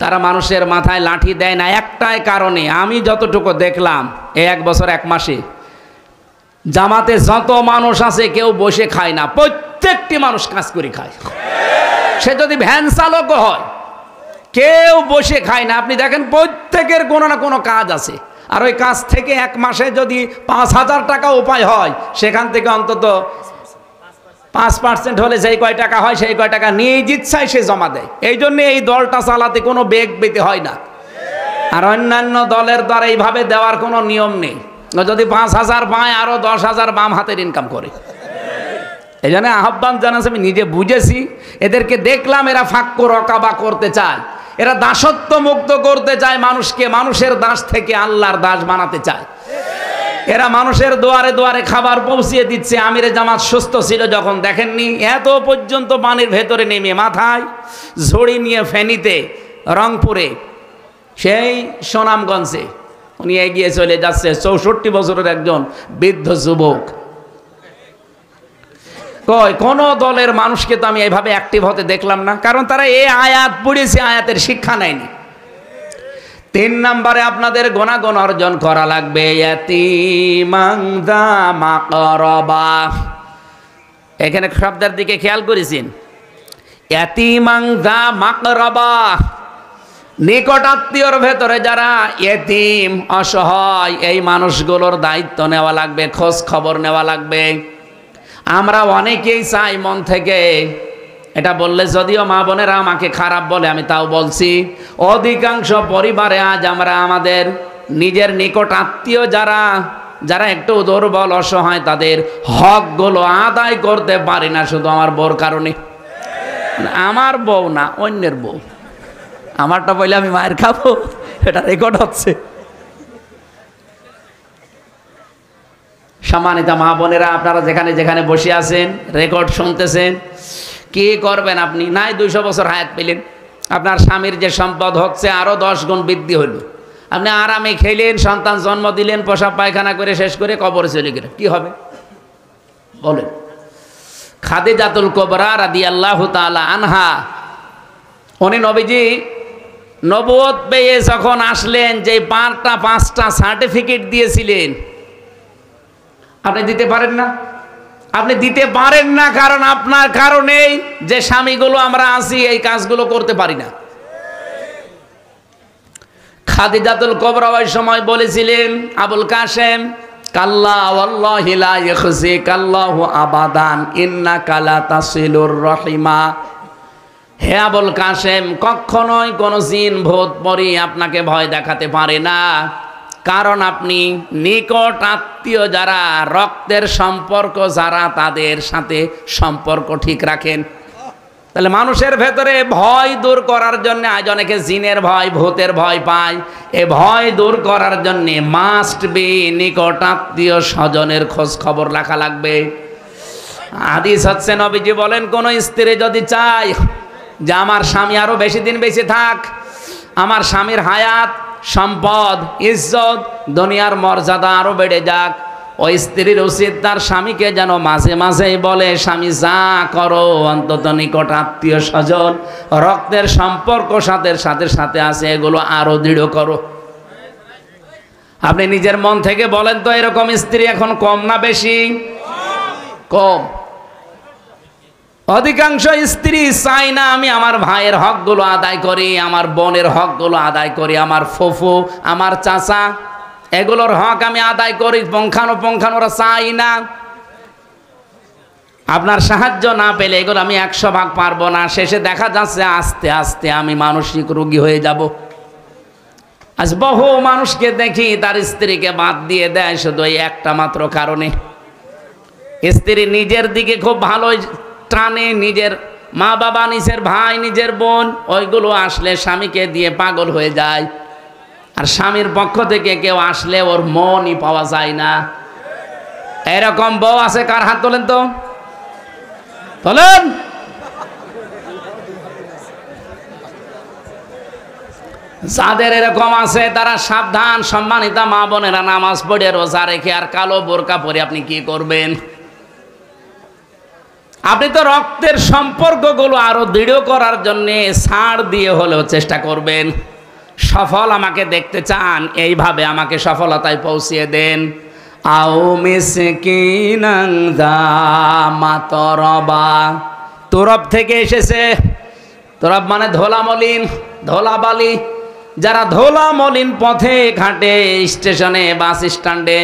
তারা মানুষের মাথায় লাঠি দেয় না। একটাই কারণে, আমি যতটুকু দেখলাম এই 1 বছর 1 মাসে জামাতে যত মানুষ আছে কেউ বসে খায় না, প্রত্যেকটি মানুষ কাজ করে খায়। সে যদি ভ্যান চালকও হয়, কেউ বসে খায় না। আপনি দেখেন প্রত্যেকের কোনো না কোনো কাজ আছে, আর ওই কাজ থেকে এক মাসে যদি 5,000 টাকা উপায় হয়, সেখান থেকে অন্তত 5% হলে যেই কয় টাকা হয় সেই কয় টাকা নিয়ে ইচ্ছায় সে জমা দেয়। এই জন্য এই দলটা চালাতে কোনো বেগ পেতে হয় না। আর অন্যান্য দলের দ্বারা এইভাবে দেওয়ার কোনো নিয়ম নেই। যদি 5,000 পায়, আরো 10,000 বাম হাতের ইনকাম করে। এই জন্য আহ্বান জানাচ্ছে, আমি নিজে বুঝেছি, এদেরকে দেখলাম এরা ফাক্কু রকাবা করতে চায়, এরা দাসত্ব মুক্ত করতে চায় মানুষকে, মানুষের দাস থেকে আল্লাহর দাস বানাতে চায়। এরা মানুষের দুয়ারে দুয়ারে খাবার পৌঁছিয়ে দিচ্ছে। আমিরে জামাত সুস্থ ছিল যখন, দেখেননি এত পর্যন্ত পানির ভেতরে নেমে মাথায় ঝুড়ি নিয়ে ফেনীতে, রংপুরে, সেই সুনামগঞ্জে উনি এগিয়ে চলে যাচ্ছে। 64 বছরের একজন বৃদ্ধ যুবক। কয় কোন দলের মানুষকে তো আমি এইভাবে অ্যাক্টিভ হতে দেখলাম না, কারণ তারা এই আয়াত পড়েছে, আয়াতের শিক্ষা নেয়নি। 3 নম্বরে আপনাদের গুণাগুণ অর্জন করা লাগবে ইয়াতীমান যা মাকরাবা। এখানে শব্দের দিকে খেয়াল করেছেন, ইয়াতীমান যা মাকরাবা, নিকট আত্মীয়র ভেতরে যারা ইয়েতিম, অসহায়, এই মানুষগুলোর দায়িত্ব নেওয়া লাগবে, খোঁজ খবর নেওয়া লাগবে। আমরা অনেকেই চাই মন থেকে, এটা বললে যদিও মা বোনেরা আমাকে খারাপ বলে, আমি তাও বলছি, অধিকাংশ পরিবারে আজ আমরা আমাদের নিজের নিকট আত্মীয় যারা যারা একটু দুর্বল অসহায়, তাদের হকগুলো আদায় করতে পারি না, শুধু আমার বউর কারণে। আমার বউ না, অন্যের বউ। আমারটা বলে আমি মায়ের খাবো, এটা রেকর্ড হচ্ছে। সম্মানিত মা বোনেরা, আপনারা যেখানে যেখানে বসে আছেন, রেকর্ড শুনতেছেন, কি করবেন আপনি? নাই 200 বছর হায়াত পেলেন, আপনার স্বামীর যে সম্পদ হচ্ছে আরো 10 গুণ বৃদ্ধি হইল। আপনি আরামে খেলেন, সন্তান জন্ম দিলেন, পেশাব পায়খানা করে শেষ করে কবরে চলে গেলেন, কি হবে বলেন? খাদিজাতুল কুবরা রাদিয়াল্লাহু তাআলা আনহা, উনি নবীজি নবুয়ত পেয়ে যখন আসলেন, যে 5টা সার্টিফিকেট দিয়েছিলেন, আপনি দিতে পারেন না। আপনি দিতে পারেন না কারণ আপনার কারণেই যে স্বামীগুলো আমরা আছি এই কাজগুলো করতে পারি না। খাদিজাতুল কুবরা ওই সময় বলেছিলেন, আবুল কাসেম, কাল্লা ওয়াল্লাহি লা ইয়াখজিকাল্লাহু আবাদান ইন্নাকা লা তাসিলুর রহিমা। হে আবুল কাসেম, কখনোই কোন জিন ভূত পরি আপনাকে ভয় দেখাতে পারে না, কারণ আপনি নিকট আত্মীয় যারা, রক্তের সম্পর্ক যারা, তাদের সাথে সম্পর্ক ঠিক রাখেন। তাহলে মানুষের ভেতরে ভয় দূর করার জন্য, আজ অনেকে জিনের ভয়, ভূতের ভয় পায়, এ ভয় দূর করার জন্য মাস্ট বি নিকট আত্মীয় স্বজনের খোঁজ খবর রাখা লাগবে। হাদিস হচ্ছে, নবীজি বলেন, কোন স্ত্রী যদি চায় যে আমার স্বামী আরো বেশি দিন বেঁচে থাক, আমার স্বামীর হায়াত, সম্পদ, ইজ্জত, দুনিয়ার মর্যাদা আরো বেড়ে যাক, ওই স্ত্রীর উচিত তার স্বামীকে যেন মাঝে মাঝেই বলে, স্বামী যা করো অন্তত নিকট আত্মীয় স্বজন, রক্তের সম্পর্ক সাথে সাথে সাথে আছে, এগুলো আরো দৃঢ় করো। আপনি নিজের মন থেকে বলেন তো, এরকম স্ত্রী এখন কম না বেশি? কম। অধিকাংশ স্ত্রী চাই না আমি আমার ভাইয়ের হকগুলো আদায় করি, আমার বোনের হকগুলো আদায় করি, আমার ফুফু, আমার চাচা, এগুলোর হক আমি আদায় করি, পুঙ্খানুপুঙ্খানু ওরা চাই না। আপনার সাহায্য না পেলে এগুলো আমি 100 ভাগ পারবো না। শেষে দেখা যাচ্ছে আস্তে আস্তে আমি মানসিক রোগী হয়ে যাব। আজ বহু মানুষকে দেখি তার স্ত্রীকে বাদ দিয়ে দেয় শুধু এই একটা মাত্র কারণে। স্ত্রী নিজের দিকে খুব ভালো টানে, নিজের মা বাবা, নিজের ভাই, নিজের বোন, ওইগুলো আসলে স্বামীকে দিয়ে পাগল হয়ে যায়। আর স্বামীর পক্ষ থেকে কেউ আসলে ওর মনই পাওয়া যায় না। এরকম বউ আছে কার? হাত তোলেন তো, তোলেন। যাদের এরকম আছে তারা সাবধান। সম্মানিতা মা বোনেরা, নামাজ পড়ে রোজা রেখে আর কালো বোরকা পরে আপনি কি করবেন? আপনি তো রক্তের সম্পর্কগুলো আরো দৃঢ় করার জন্য ছাড় দিয়ে হলেও চেষ্টা করবেন। সফল আমাকে দেখতে চান, এইভাবে আমাকে সফলতায় পৌঁছিয়ে দেন। আও মিসকিনান যা মাতরবা। তুরব থেকে এসেছে। তুরব মানে ধোলা মলিন, ধোলা বালি। যারা ধোলা মলিন পথে ঘাটে, স্টেশনে, বাস স্ট্যান্ডে,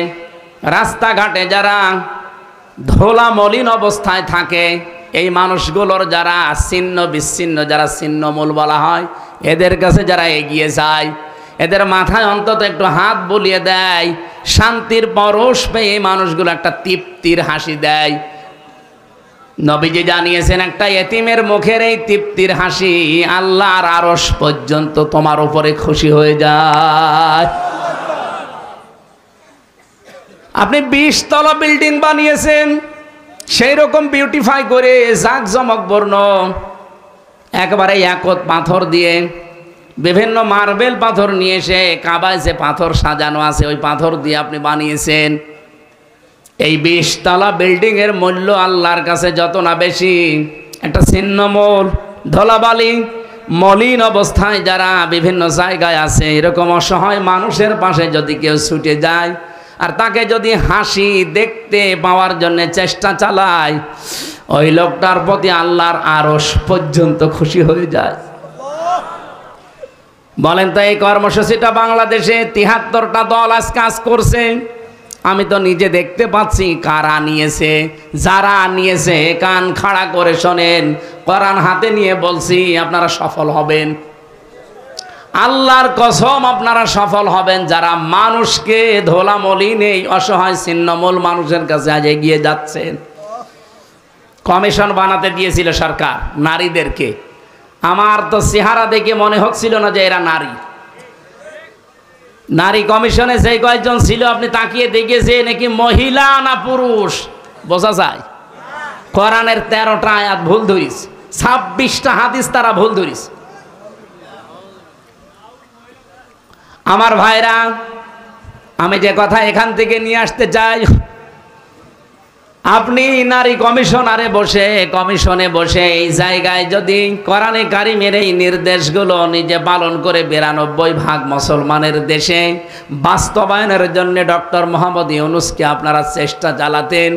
রাস্তাঘাটে যারা ধোলা মলিন অবস্থায় থাকে, এই মানুষগুলোর যারা ছিন্ন বিচ্ছিন্ন, যারা ছিন্নমূল বলা হয়, এদের কাছে যারা এগিয়ে যায়, এদের মাথায় অন্তত একটু হাত বুলিয়ে দেয়, শান্তির পরশ পেয়ে এই মানুষগুলো একটা তৃপ্তির হাসি দেয়। নবীজি জানিয়েছেন, একটা এতিমের মুখের এই তৃপ্তির হাসি আল্লাহর আরশ পর্যন্ত তোমার উপরে খুশি হয়ে যায়। আপনি 20 তলা বিল্ডিং বানিয়েছেন, সেই রকম বিউটিফাই করে জাঁকজমক বর্ণ একবারে একত পাথর দিয়ে, বিভিন্ন মার্বেল পাথর নিয়ে এসে কাবায় যে পাথর সাজানো আছে ওই পাথর দিয়ে আপনি বানিয়েছেন। এই 20 তলা বিল্ডিং এর মূল্য আল্লাহর কাছে যত না বেশি, একটা ছিন্নমূল ধলাবালি মলিন অবস্থায় যারা বিভিন্ন জায়গায় আছে, এরকম অসহায় মানুষের পাশে যদি কেউ ছুটে যায় আর তাকে যদি হাসি দেখতে পাওয়ার জন্য চেষ্টা চালায়, ওই লোকটার প্রতি আল্লাহর আরশ পর্যন্ত খুশি হয়ে যায়। বলেন তো, এই কর্মসূচিটা বাংলাদেশে 73টা দল আজ কাজ করছে। আমি তো নিজে দেখতে পাচ্ছি কারা নিয়েছে। যারা নিয়েছে কান খাড়া করে শোনেন, কোরআন হাতে নিয়ে বলছি আপনারা সফল হবেন, আল্লাহর কসম আপনারা সফল হবেন। যারা মানুষকে ধোলা মলিন এই অসহায় ছিন্নমূল মানুষের কাছে আজ এগিয়ে যাচ্ছেন। কমিশন বানাতে দিয়েছিল সরকার নারীদেরকে। আমার তো চেহারা দেখে মনে হচ্ছিল না যে এরা নারী। নারী কমিশনে যে কয়েকজন ছিল আপনি তাকিয়ে দেখেছে নাকি মহিলা না পুরুষ বোঝা যায়। কোরআনের 13টা আয়াত ভুল ধরিস, 26টা হাদিস তারা ভুল ধরিস। আমার ভাইরা, আমি যে কথা এখান থেকে নিয়ে আসতে চাই, আপনি নারী কমিশনারে বসে, কমিশনে বসে এই জায়গায় যদি কোরআনে কারিমের এই নির্দেশগুলো নিজে পালন করে 92% মুসলমানের দেশে বাস্তবায়নের জন্য ডক্টর মোহাম্মদ ইউনূসকে আপনারা চেষ্টা চালাতেন,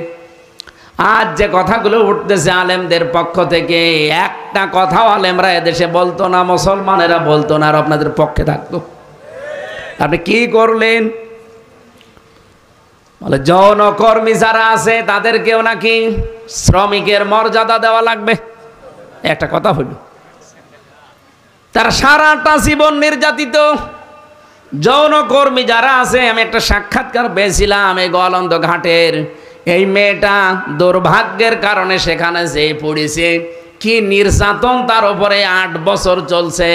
আজ যে কথাগুলো উঠতেছে আলেমদের পক্ষ থেকে, একটা কথাও আলেমরা এদেশে বলতো না, মুসলমানেরা বলতো না, আর আপনাদের পক্ষে থাকতো। আপনি কি করলেন? বলে যৌনকর্মী যারা আছে তাদেরকেও নাকি শ্রমিকের মর্যাদা দেওয়া লাগবে। একটা কথা হইল, তারা সারাটা জীবন নির্যাতিত। যৌনকর্মী যারা আছে, আমি একটা সাক্ষাৎকার পেয়েছিলাম এই গোয়ালন্দ ঘাটের। এই মেয়েটা দুর্ভাগ্যের কারণে সেখানে যে পড়েছে, কি নির্যাতন তার উপরে 8 বছর চলছে।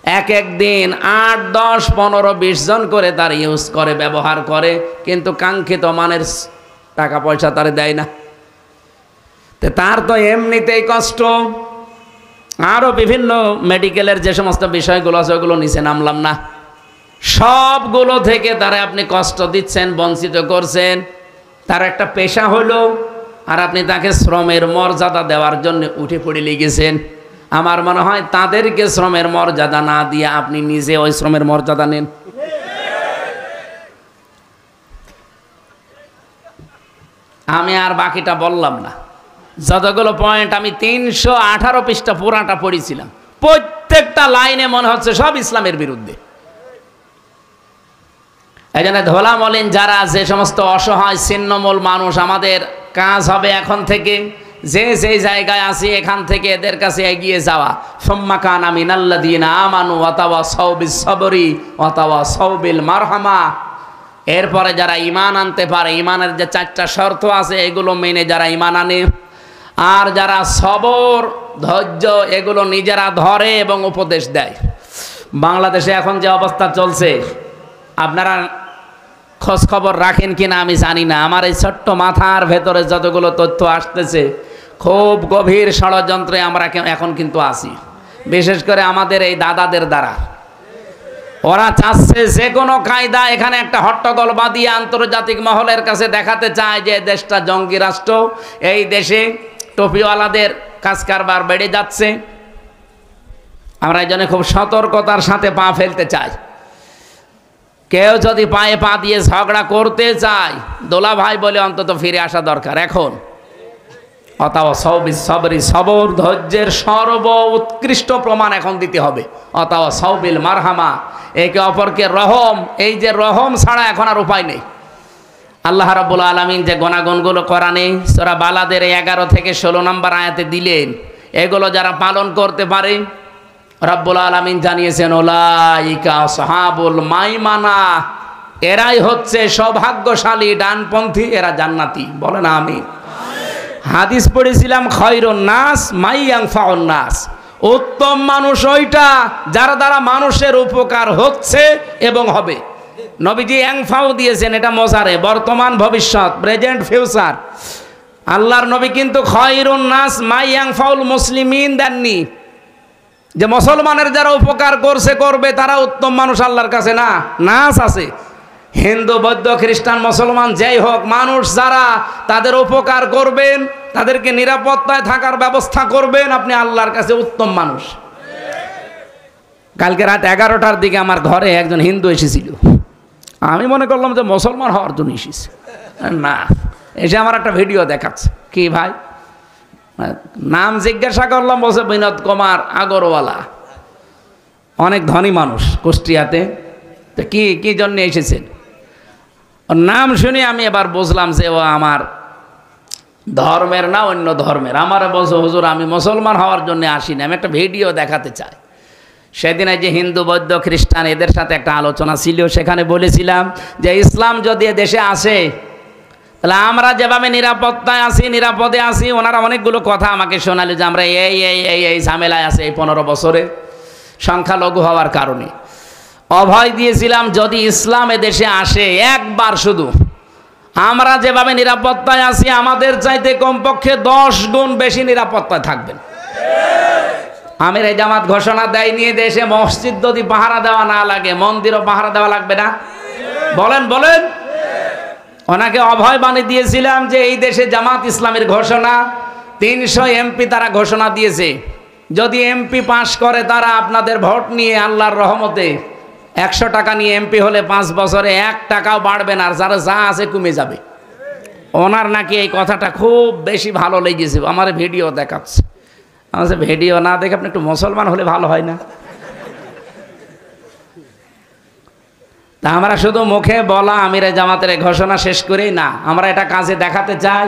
এক দিন 8, 10, 15, 20 জন করে তার ইউজ করে, ব্যবহার করে, কিন্তু কাঙ্ক্ষিত মানের টাকা পয়সা তার দেয় না। তার তো এমনিতেই কষ্ট, আরও বিভিন্ন মেডিকেলের যে সমস্ত বিষয়গুলো আছে ওগুলো নিচে নামলাম না, সবগুলো থেকে তারা আপনি কষ্ট দিচ্ছেন, বঞ্চিত করছেন। তার একটা পেশা হলো, আর আপনি তাকে শ্রমের মর্যাদা দেওয়ার জন্য উঠে পড়ে লেগেছেন। আমার মনে হয় তাদেরকে শ্রমের মর্যাদা না দিয়ে আপনি নিজে ওই শ্রমের মর্যাদা নেন। আমি আর বাকিটা বললাম না। যতগুলো পয়েন্ট আমি 318 পৃষ্ঠা পুরাটা পড়েছিলাম, প্রত্যেকটা লাইনে মনে হচ্ছে সব ইসলামের বিরুদ্ধে। এই জন্য ধোলা মলিন যারা, যে সমস্ত অসহায় ছিন্নমূল মানুষ, আমাদের কাজ হবে এখন থেকে যে যে জায়গায় আছি এখান থেকে এদের কাছে এগিয়ে যাওয়া। সুম্মা কানা মিনাল্লাযীনা আমানু ওয়া তাওয়াসাউ বিস-সাবরি ওয়া তাওয়াসাউ বিল মারহামা। এরপরে যারা ঈমান আনতে পারে, ঈমানের যে 4টা শর্ত আছে এগুলো মেনে যারা ঈমান আনে, আর যারা সবর, ধৈর্য এগুলো নিজেরা ধরে এবং উপদেশ দেয়। বাংলাদেশে এখন যে অবস্থা চলছে, আপনারা খোঁজ খবর রাখেন কিনা আমি জানি না। আমার এই ছোট্ট মাথার ভেতরে যতগুলো তথ্য আসতেছে, খুব গভীর ষড়যন্ত্রে আমরা এখন কিন্তু আছি, বিশেষ করে আমাদের এই দাদাদের দ্বারা। ওরা চাচ্ছে যে কোনো কায়দা এখানে একটা হট্টগোল বাঁধিয়ে আন্তর্জাতিক মহলের কাছে দেখাতে চায় যে দেশটা জঙ্গি রাষ্ট্র, এই দেশে টপিওয়ালাদের কাজ কারবার বেড়ে যাচ্ছে। আমরা এই জন্য খুব সতর্কতার সাথে পা ফেলতে চাই। কেউ যদি পায়ে পা দিয়ে ঝগড়া করতে চায়, দোলা ভাই বলে অন্তত ফিরে আসা দরকার এখন। অথবা সবরি, সবর ধৈর্যের সর্ব উৎকৃষ্ট প্রমাণ এখন দিতে হবে। অথবা সৌবিল মারহামা, একে অপরকে রহম, এই যে রহম ছাড়া এখন আর উপায় নেই। আল্লাহ রাব্বুল আলামিন যে গুণাগুণগুলো কোরআনে সূরা বালাদের 11 থেকে 16 নম্বর আয়াতে দিলেন, এগুলো যারা পালন করতে পারে রাব্বুল আলামিন জানিয়েছেন উলাইকা আসহাবুল মাইমানা, এরাই হচ্ছে সৌভাগ্যশালী ডানপন্থী, এরা জান্নাতি। বলেন আমিন। হাদিস পড়েছিলাম খায়রুন নাস মাইয়ানফাউন নাস, উত্তম মানুষ ওইটা যার দ্বারা মানুষের উপকার হচ্ছে এবং হবে। নবীজি ইয়াংফাউ দিয়েছেন, এটা মোজারে, বর্তমান ভবিষ্যৎ, প্রেজেন্ট ফিউচার। আল্লাহর নবী কিন্তু খায়রুন নাস মাইয়ানফাউল মুসলিমিন দেননি, যে মুসলমানের যারা উপকার করছে করবে তারা উত্তম মানুষ আল্লাহর কাছে না। নাস আছে, হিন্দু বৌদ্ধ খ্রিস্টান মুসলমান যেই হোক, মানুষ যারা তাদের উপকার করবেন, তাদেরকে নিরাপত্তায় থাকার ব্যবস্থা করবেন, আপনি আল্লাহর কাছে উত্তম মানুষ। কালকে রাত 11টার দিকে আমার ঘরে একজন হিন্দু এসেছিল, আমি মনে করলাম যে মুসলমান হওয়ার জন্য এসেছে, না, এসে আমার একটা ভিডিও দেখাচ্ছে। কি ভাই নাম জিজ্ঞাসা করলাম, বলছে বিনোদ কুমার আগরওয়ালা, অনেক ধনী মানুষ কুষ্টিয়াতে। তো কি জন্য এসেছেন? নাম শুনে আমি এবার বুঝলাম যে ও আমার ধর্মের না অন্য ধর্মের। আমার বলছে হুজুর আমি মুসলমান হওয়ার জন্য আসিনি, আমি একটা ভিডিও দেখাতে চাই। সেদিন যে হিন্দু বৌদ্ধ খ্রিস্টান এদের সাথে একটা আলোচনা ছিল, সেখানে বলেছিলাম যে ইসলাম যদি দেশে আসে তাহলে আমরা যেভাবে নিরাপত্তায় আছি, নিরাপদে আছি, ওনারা অনেকগুলো কথা আমাকে শোনালো যে আমরা এই ঝামেলায় আছে এই 15 বছরে সংখ্যালঘু হওয়ার কারণে। অভয় দিয়েছিলাম যদি ইসলাম দেশে আসে একবার, শুধু আমরা যেভাবে নিরাপত্তায় আছি আমাদের চাইতে কমপক্ষে 10 গুণ বেশি নিরাপত্তায় থাকবেন। আমির এই জামাত ঘোষণা দেয়নি দেশে মসজিদ যদি পাহারা দেওয়া না লাগে, মন্দিরও পাহারা দেওয়া লাগবে না? বলেন বলেন। ওনাকে অভয় বাণী দিয়েছিলাম যে এই দেশে জামাত ইসলামের ঘোষণা, 300 এমপি তারা ঘোষণা দিয়েছে, যদি এমপি পাশ করে তারা আপনাদের ভোট নিয়ে আল্লাহর রহমতে 100 টাকা নিয়ে এমপি হলে 5 বছরে 1 টাকাও বাড়বে না, আর যারা যা আছে কমে যাবে। ওনার নাকি এই কথাটা খুব বেশি ভালো লেগেছে, আমার ভিডিও দেখাচ্ছে। আমার ভিডিও না দেখে আপনি একটু মুসলমান হলে ভালো হয় না? তা আমরা শুধু মুখে বলা আমির জামাতের ঘোষণা শেষ করেই না, আমরা এটা কাজে দেখাতে চাই।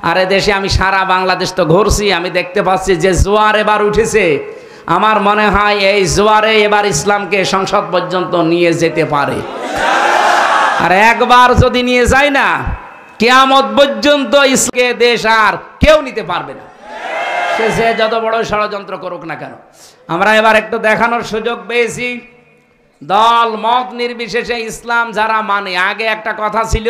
আর দেশে আমি সারা বাংলাদেশ তো ঘুরছি, আমি দেখতে পাচ্ছি যে জোয়ার এবার উঠেছে। আমার মনে হয় এই জোয়ারে এবার ইসলামকে সংসদ পর্যন্ত নিয়ে যেতে পারে। আর একবার যদি নিয়ে যায় না, কিয়ামত পর্যন্ত ইসকে দেশ আর কেউ নিতে পারবে না, সে যত বড় ষড়যন্ত্র করুক না কেন। আমরা এবার একটু দেখানোর সুযোগ পেয়েছি, দল মত নির্বিশেষে ইসলাম যারা মানে। আগে একটা কথা ছিল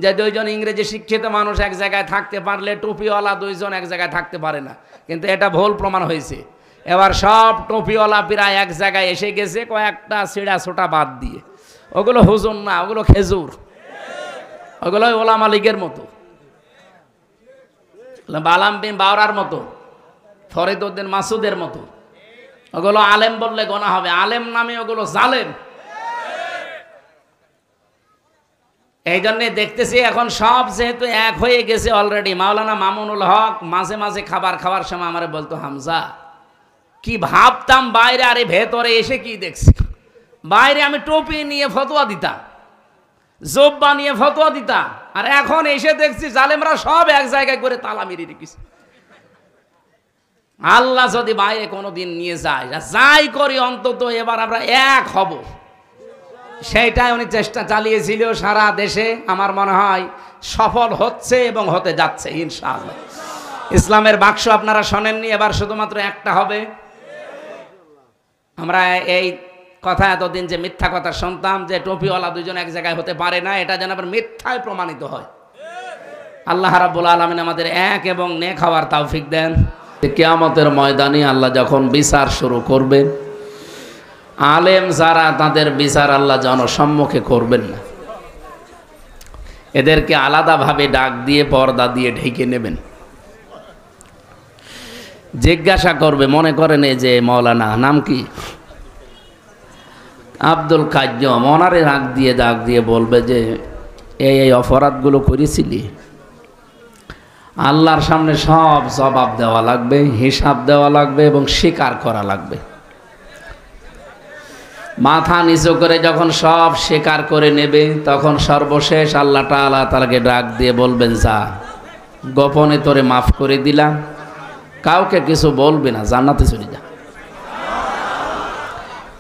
যে 2 জন ইংরেজি শিক্ষিত মানুষ এক জায়গায় থাকতে পারলে টুপিওয়ালা 2 জন এক জায়গায় থাকতে পারে না, কিন্তু এটা ভুল প্রমাণ হয়েছে। এবার সব টুপিওয়ালা প্রায় এক জায়গায় এসে গেছে, কয়েকটা ছিঁড়া ছোটা বাদ দিয়ে। ওগুলো হুজুর না, ওগুলো খেজুর, ওগুলো ওলামা লীগের মতো, বালাম বিন বাওরার মতো, ফরিদ উদ্দিন মাসুদের মতো। ওগুলো আলেম বললে গোনা হবে, আলেম নামে ওগুলো জালেম। এই জন্যে দেখতেছি এখন সব যেহেতু এক হয়ে গেছে অলরেডি। মাওলানা মামুনুল হক মাঝে মাঝে খাবার খাওয়ার সময় আমারে বলতো, হামজা কি ভাবতাম বাইরে, আরে ভেতরে এসে কি দেখছি। বাইরে আমি টুপি নিয়ে ফতোয়া দিতাম, জোব্বা নিয়ে ফতোয়া দিতাম, আর এখন এসে দেখছি জালেমরা সব এক জায়গায় করে তালা মেরে রেখেছে। আল্লাহ যদি বাইরে কোনোদিন নিয়ে যায়, যাই করি অন্তত এবার আমরা এক হব, সেইটাই উনি চেষ্টা চালিয়েছিল সারা দেশে। আমার মনে হয় সফল হচ্ছে এবং হতে যাচ্ছে ইনশাআল্লাহ। ইসলামের বাক্স আপনারা শোনেননি, এবার শুধুমাত্র একটা হবে। আমরা এই কথা এতদিন যে মিথ্যা কথা শুনতাম যে টুপিওয়ালা 2 জন এক জায়গায় হতে পারে না, এটা যেন আবার মিথ্যায় প্রমাণিত হয়। আল্লাহ রাব্বুল আলামিন আমাদের এক এবং নেক হওয়ার তৌফিক দেন। কিয়ামতের ময়দানে আল্লাহ যখন বিচার শুরু করবেন, আলেম যারা তাদের বিচার আল্লাহ জনসম্মুখে করবেন না, এদেরকে আলাদাভাবে ডাক দিয়ে পর্দা দিয়ে ঢেকে নেবেন। জিজ্ঞাসা করবে, মনে করেন এই যে মৌলানা নাম কি, আব্দুল কাইয়্যুম ওনারে ডাক দিয়ে বলবে যে এই অপরাধগুলো করেছিলি, আল্লাহর সামনে সব জবাব দেওয়া লাগবে, হিসাব দেওয়া লাগবে এবং স্বীকার করা লাগবে। মাথা নিচু করে যখন সব স্বীকার করে নেবে, তখন সর্বশেষ আল্লাহ তাআলা তাকে ডাক দিয়ে বলবেন, যা, গোপনে তোরে মাফ করে দিলাম, কাউকে কিছু বলবি না, জান্নাতে চলে যা।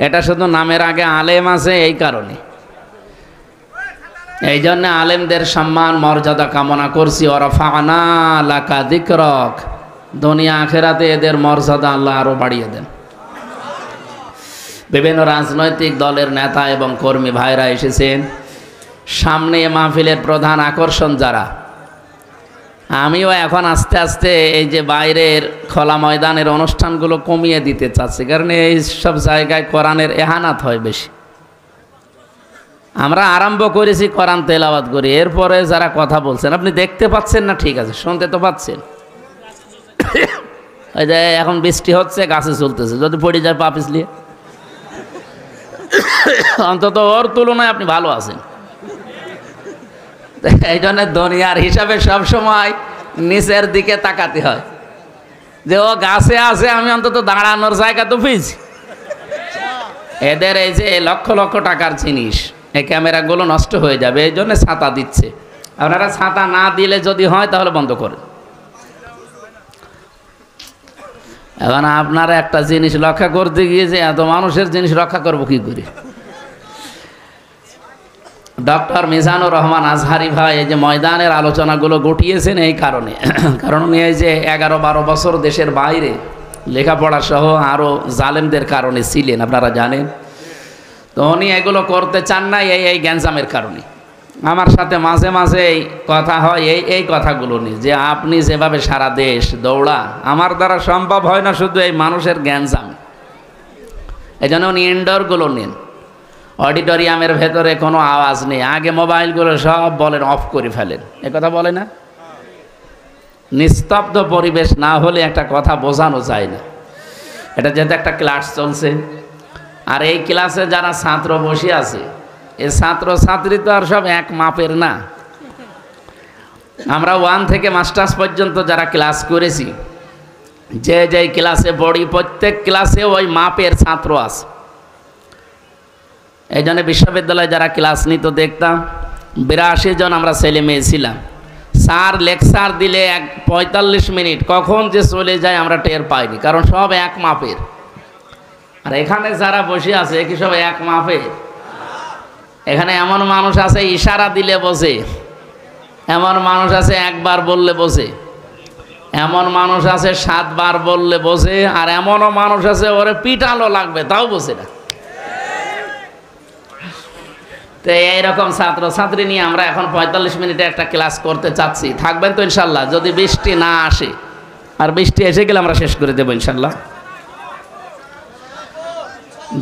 এটা শুধু নামের আগে আলেম আছে এই কারণে। এই জন্য আলেমদের সম্মান মর্যাদা কামনা করছি। ওয়ারাফা'না লাকা যিকরাক, দুনিয়া আখিরাতে এদের মর্যাদা আল্লাহ আরো বাড়িয়ে দেন। বিভিন্ন রাজনৈতিক দলের নেতা এবং কর্মী ভাইরা এসেছেন। সামনে মাহফিলের প্রধান আকর্ষণ যারা, আমিও এখন আস্তে আস্তে এই যে বাইরের খোলা ময়দানের অনুষ্ঠানগুলো কমিয়ে দিতে চাচ্ছি, কারণ এই সব জায়গায় কোরআনের এহানাত হয় বেশি। আমরা আরম্ভ করেছি কোরআন তেলাওয়াত করি, এরপরে যারা কথা বলছেন আপনি দেখতে পাচ্ছেন না, ঠিক আছে, শুনতে তো পাচ্ছেন। ওই যে এখন বৃষ্টি হচ্ছে, গাছে চলতেছে, যদি পড়ে যায় পা পিছলিয়ে, অন্তত ওর তুলনায় আপনি ভালো আছেন। এই জন্য দুনিয়ার হিসাবে সবসময় নিচের দিকে তাকাতে হয়, যে ও গাছে আছে, আমি অন্তত দাঁড়ানোর জায়গা তো পেয়েছি। এদের এই যে লক্ষ লক্ষ টাকার জিনিস, এই ক্যামেরাগুলো নষ্ট হয়ে যাবে, এই জন্য ছাতা দিচ্ছে। আপনারা ছাতা না দিলে যদি হয় তাহলে বন্ধ করেন। এখন আপনারা একটা জিনিস রক্ষা করতে গিয়ে যে এত মানুষের জিনিস রক্ষা করবো কি করে? ডক্টর মিজানুর রহমান আজহারি ভাই এই যে ময়দানের আলোচনাগুলো গটিয়েছেন এই কারণে, কারণ উনি এই যে 11-12 বছর দেশের বাইরে লেখাপড়া সহ আরও জালেমদের কারণে ছিলেন, আপনারা জানেন। তো উনি এগুলো করতে চান না এই গ্যাঞ্জামের কারণে। আমার সাথে মাঝে মাঝে এই কথা হয় এই কথাগুলো নিয়ে, যে আপনি যেভাবে সারা দেশ দৌড়া, আমার দ্বারা সম্ভব হয় না শুধু এই মানুষের গ্যাঞ্জাম। এই জন্য উনি ইনডোরগুলো নেন, অডিটোরিয়ামের ভেতরে কোনো আওয়াজ নেই, আগে মোবাইলগুলো সব বলেন অফ করে ফেলেন, এ কথা বলে না। নিস্তব্ধ পরিবেশ না হলে একটা কথা বোঝানো যায় না। এটা যেহেতু একটা ক্লাস চলছে, আর এই ক্লাসে যারা ছাত্র বসে আছে, এই ছাত্র ছাত্রী তো আর সব এক মাপের না। আমরা 1 থেকে মাস্টার্স পর্যন্ত যারা ক্লাস করেছি, যে ক্লাসে পড়ি, প্রত্যেক ক্লাসে ওই মাপের ছাত্র আছে। এই জন্য বিশ্ববিদ্যালয়ে যারা ক্লাস নিত দেখতাম 82 জন আমরা ছেলে মেয়ে ছিলাম। স্যার লেকচার দিলে 45 মিনিট কখন যে চলে যায় আমরা টের পাইনি, কারণ সব এক মাপের। আর এখানে যারা বসে আছে কি সব এক মাপের? এখানে এমন মানুষ আছে ইশারা দিলে বোঝে, এমন মানুষ আছে একবার বললে বোঝে, এমন মানুষ আছে 7 বার বললে বোঝে, আর এমনও মানুষ আছে ওরে পিটালো লাগবে তাও বোঝে না। তো এইরকম ছাত্র ছাত্রী নিয়ে আমরা এখন 45 মিনিটে একটা ক্লাস করতে চাচ্ছি। থাকবেন তো ইনশাল্লাহ, যদি বৃষ্টি না আসে। আর বৃষ্টি এসে গেলে আমরা শেষ করে দেবো ইনশাল্লাহ।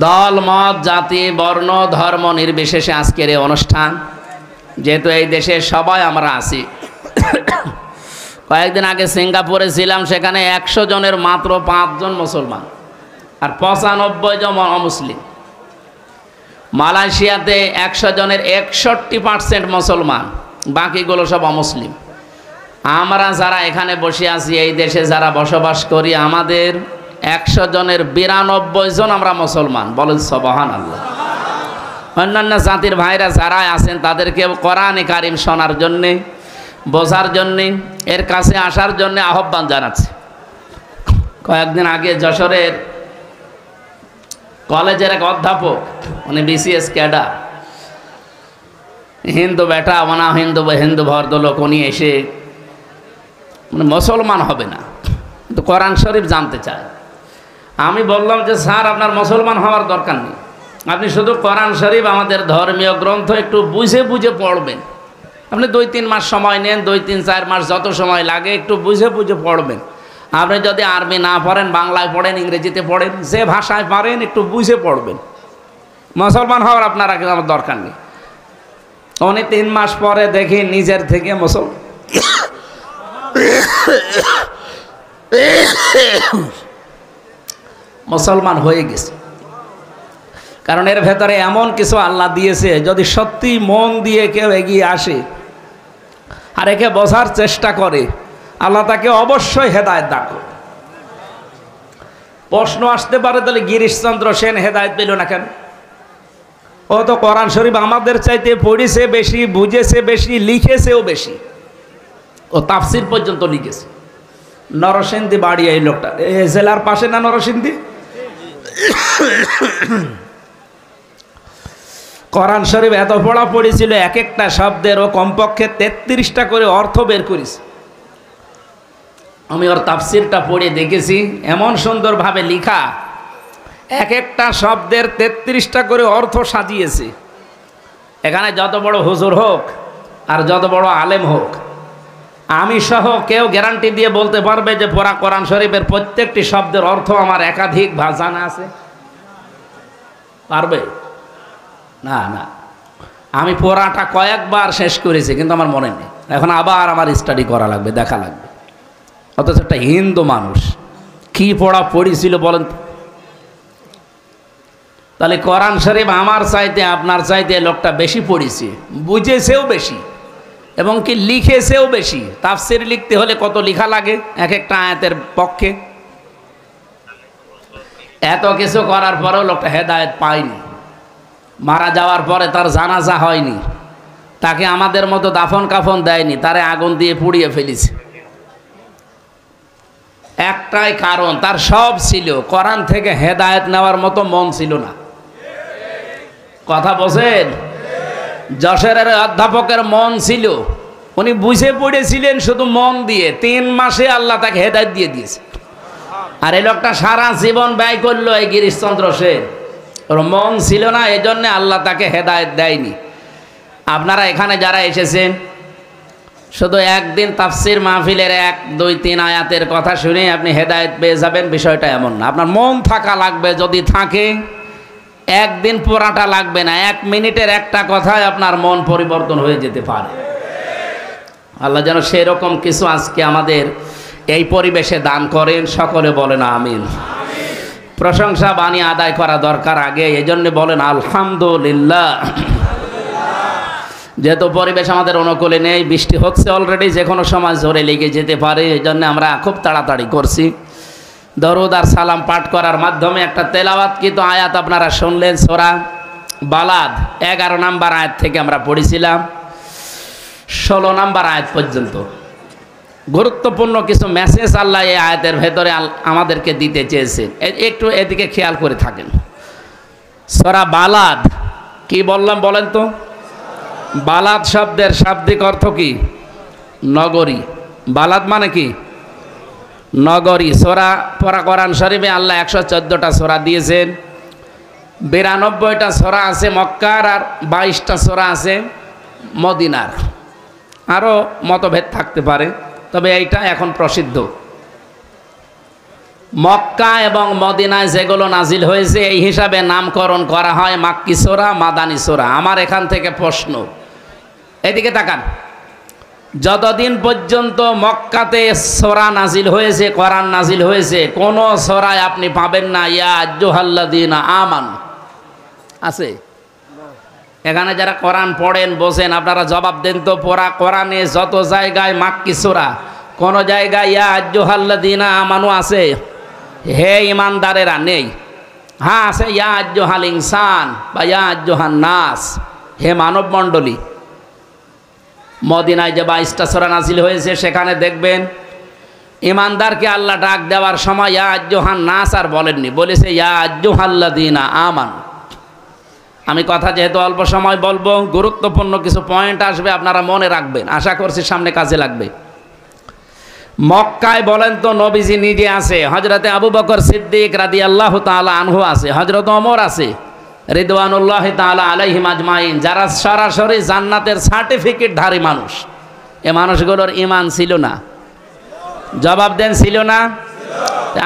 দল মত জাতি বর্ণ ধর্ম নির্বিশেষে আজকের এই অনুষ্ঠান, যেহেতু এই দেশে সবাই আমরা আছি। কয়েকদিন আগে সিঙ্গাপুরে ছিলাম, সেখানে 100 জনের মাত্র 5 জন মুসলমান আর 95 জন অমুসলিম। মালয়েশিয়াতে 100 জনের 61% মুসলমান, বাকিগুলো সব অমুসলিম। আমরা যারা এখানে বসে আছি, এই দেশে যারা বসবাস করি, আমাদের 100 জনের 92 জন আমরা মুসলমান। বলেন সুবহানাল্লাহ। অন্যান্য জাতির ভাইরা যারা আছেন তাদেরকে কোরআনে কারিম শোনার জন্যে, বোঝার জন্যে, এর কাছে আসার জন্যে আহ্বান জানাচ্ছে। কয়েকদিন আগে যশোরের কলেজের এক অধ্যাপক, উনি BCS ক্যাডার, হিন্দু বেটা ওনা হিন্দু ভদ্রলোক, উনি এসে মানে মুসলমান হবে না কিন্তু কোরআন শরীফ জানতে চায়। আমি বললাম যে স্যার, আপনার মুসলমান হওয়ার দরকার নেই, আপনি শুধু কোরআন শরীফ আমাদের ধর্মীয় গ্রন্থ একটু বুঝে বুঝে পড়বেন। আপনি 2-3 মাস সময় নেন, 2-3-4 মাস যত সময় লাগে একটু বুঝে বুঝে পড়বেন। আপনি যদি আরবি না পড়েন, বাংলায় পড়েন, ইংরেজিতে পড়েন, যে ভাষায় পারেন একটু বুঝে পড়বেন। মুসলমান হওয়ার আপনার আগে আমার দরকার নেই। উনি 3 মাস পরে দেখি নিজের থেকে মুসলমান হয়ে গেছে। কারণ এর ভেতরে এমন কিছু আল্লাহ দিয়েছে, যদি সত্যি মন দিয়ে কেউ এগিয়ে আসে আর একে বোঝার চেষ্টা করে, আল্লাহ তাকে অবশ্যই হেদায়েত দান করবে। প্রশ্ন আসতে পারে, তাহলে গিরিশচন্দ্র সেন হেদায়েত পেল না কেন? ও তো কোরআন শরীফ আমাদের চাইতে পড়েছে বেশি, বুঝেছে বেশি, লিখেছেও বেশি। ও তাফসির পর্যন্ত লিখেছে। নরসিংদী বাড়ি এই লোকটা, এই জেলার পাশে না নরসিংদী? কোরআন শরীফ এত পড়া পড়েছিল, এক একটা শব্দের ও কমপক্ষে 33টা করে অর্থ বের করেছে। আমি ওর তাফসিরটা পড়ে দেখেছি, এমন সুন্দরভাবে লিখা, এক একটা শব্দের 33টা করে অর্থ সাজিয়েছে। এখানে যত বড় হুজুর হোক আর যত বড় আলেম হোক, আমি সহ কেউ গ্যারান্টি দিয়ে বলতে পারবে যে পড়া কোরআন শরীফের প্রত্যেকটি শব্দের অর্থ আমার একাধিক জানা আছে? পারবে না। না, আমি পড়াটা কয়েকবার শেষ করেছি, কিন্তু আমার মনে নেই। এখন আবার আমার স্টাডি করা লাগবে, দেখা লাগবে। অথচ একটা হিন্দু মানুষ কি পড়া পড়েছিল বলেন তো? তাহলে কোরআন শরীফ আমার চাইতে আপনার চাইতে লোকটা বেশি পড়েছে, বুঝেছেও বেশি, এবং কি লিখেছেও বেশি। তাফসির লিখতে হলে কত লেখা লাগে এক একটা আয়াতের পক্ষে। এত কিছু করার পরেও লোকটা হেদায়েত পায়নি। মারা যাওয়ার পরে তার জানাজা হয়নি, তাকে আমাদের মতো দাফন কাফন দেয়নি, তারে আগুন দিয়ে পুড়িয়ে ফেলেছে। একটাই কারণ, তার সব ছিল, কোরআন থেকে হেদায়েত নেওয়ার মতো মন ছিল না। কথা বলেন? যশোরের অধ্যাপকের মন ছিল, উনি বুঝে পড়েছিলেন শুধু মন দিয়ে। 3 মাসে আল্লাহ তাকে হেদায়েত দিয়ে দিয়েছে। আর এই লোকটা সারা জীবন ব্যয় করলো এই গিরিশচন্দ্র সেন, ওর মন ছিল না, এই জন্যে আল্লাহ তাকে হেদায়েত দেয়নি। আপনারা এখানে যারা এসেছেন, শুধু একদিন তাফসির মাহফিলের 1, 2, 3 আয়াতের কথা শুনে আপনি হেদায়েত পেয়ে যাবেন, বিষয়টা এমন না। আপনার মন থাকা লাগবে, যদি থাকে একদিন পড়াটা লাগবে না, 1 মিনিটের একটা কথায় আপনার মন পরিবর্তন হয়ে যেতে পারে। আল্লাহ যেন সেরকম কিছু আজকে আমাদের এই পরিবেশে দান করেন। সকলে বলেন আমিন। প্রশংসা বাণী আদায় করা দরকার আগে, এই জন্য বলেন আলহামদুলিল্লাহ। যেহেতু পরিবেশ আমাদের অনুকূলে নেই, বৃষ্টি হচ্ছে অলরেডি, যে কোনো সময় জোরে লেগে যেতে পারে, এই জন্য আমরা খুব তাড়াতাড়ি করছি। দরুদ আর সালাম পাঠ করার মাধ্যমে একটা তেলাওয়াতকৃত আয়াত আপনারা শুনলেন, সূরা বালাদ 11 নম্বর আয়াত থেকে আমরা পড়েছিলাম 16 নম্বর আয়াত পর্যন্ত। গুরুত্বপূর্ণ কিছু মেসেজ আল্লাহ এই আয়াতের ভেতরে আমাদেরকে দিতে চেয়েছেন, একটু এদিকে খেয়াল করে থাকেন। সূরা বালাদ কি বললাম বলেন তো? বালাদ শব্দের শাব্দিক অর্থ কি? নগরী। বালাদ মানে কি? নগরী। সূরা পড়া কোরআন শরীফে আল্লাহ 114টা সূরা দিয়েছেন। 92টা সূরা আছে মক্কার, আর 22টা সূরা আছে মদিনার। আরও মতভেদ থাকতে পারে, তবে এইটা এখন প্রসিদ্ধ। মক্কা এবং মদিনায় যেগুলো নাজিল হয়েছে, এই হিসাবে নামকরণ করা হয় মাক্কি সূরা, মাদানী সূরা। আমার এখান থেকে প্রশ্ন, এদিকে তাকান। যতদিন পর্যন্ত মক্কাতে সূরা নাজিল হয়েছে, কোরআন নাজিল হয়েছে, কোন সূরায় আপনি পাবেন না ইয়া আইয়ুহাল্লাযীনা আমানু। আছে? এখানে যারা কোরআন পড়েন বসেন, আপনারা জবাব দেন তো। পড়া কোরআনে যত জায়গায় মাক্কি সূরা, কোন জায়গায় ইয়া আইয়ুহাল্লাযীনা আমানু আছে? হে ইমানদারেরা নেই। হ্যাঁ আছে ইয়া আইয়ুহাল ইনসান বা ইয়া আইয়ুহান নাস, হে মানব মণ্ডলী। মদিনায় যে 22টা সূরা নাজিল হয়েছে, সেখানে দেখবেন ইমানদারকে আল্লাহ ডাক দেওয়ার সময় ইয়া আইয়ুহান নাস আর বলেননি, বলেছে ইয়া আইয়ুহাল্লাযীনা আমানু। আমি কথা যেহেতু অল্প সময় বলবো, গুরুত্বপূর্ণ কিছু পয়েন্ট আসবে, আপনারা মনে রাখবেন, আশা করছি সামনে কাজে লাগবে। মক্কায় বলেন তো নবীজি নিজে আছে, হযরতে আবু বকর সিদ্দিক রাদিয়াল্লাহু তাআলা আনহু আছে, হযরত ওমর আছে রিদওয়ানুল্লাহি তাআলা আলাইহিম আজমাইন, যারা সরাসরি জান্নাতের সার্টিফিকেটধারী মানুষ। এ মানুষগুলোর ঈমান ছিল না? জবাব দেন, ছিল না?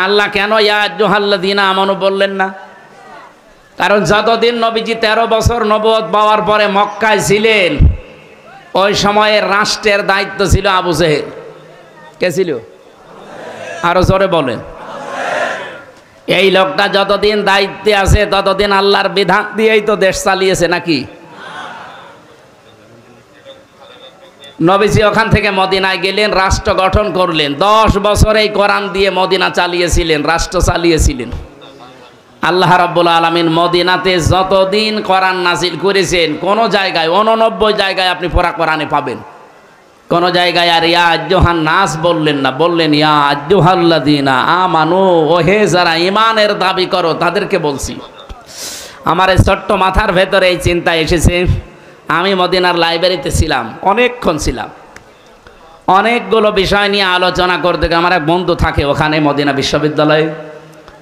আল্লাহ কেন ইয়া আইয়ুহাল্লাযীনা আমানু বললেন না? কারণ যতদিন নবীজি 13 বছর নবুয়ত পাওয়ার পরে মক্কায় ছিলেন, ওই সময়ের রাষ্ট্রের দায়িত্ব ছিল আবু জেহেল। কে ছিল? আরো জোরে বলেন। এই লোকটা যতদিন দায়িত্বে আছে ততদিন আল্লাহর বিধান দিয়েই তো দেশ চালিয়েছে নাকি? নবীজি ওখান থেকে মদিনায় গেলেন, রাষ্ট্র গঠন করলেন। 10 বছর এই কোরআন দিয়ে মদিনা চালিয়েছিলেন, রাষ্ট্র চালিয়েছিলেন। আল্লাহ রাব্বুল আলামিন মদিনাতে যতদিন কোরআন নাজিল করেছেন, কোন জায়গায় 89 জায়গায় আপনি পড়া কোরআনে পাবেন। কোন জায়গায় আর ইয়া আইয়ুহান নাস বললেন না, বললেন ইয়া আইয়ুহাল্লাযীনা আমানু, ও হে যারা ঈমানের দাবি করো তাদেরকে বলছি। আমার এই ছোট্ট মাথার ভেতরে এই চিন্তা এসেছে। আমি মদিনার লাইব্রেরিতে ছিলাম, অনেকক্ষণ ছিলাম, অনেকগুলো বিষয় নিয়ে আলোচনা করতে। আমার এক বন্ধু থাকে ওখানে মদিনা বিশ্ববিদ্যালয়ে,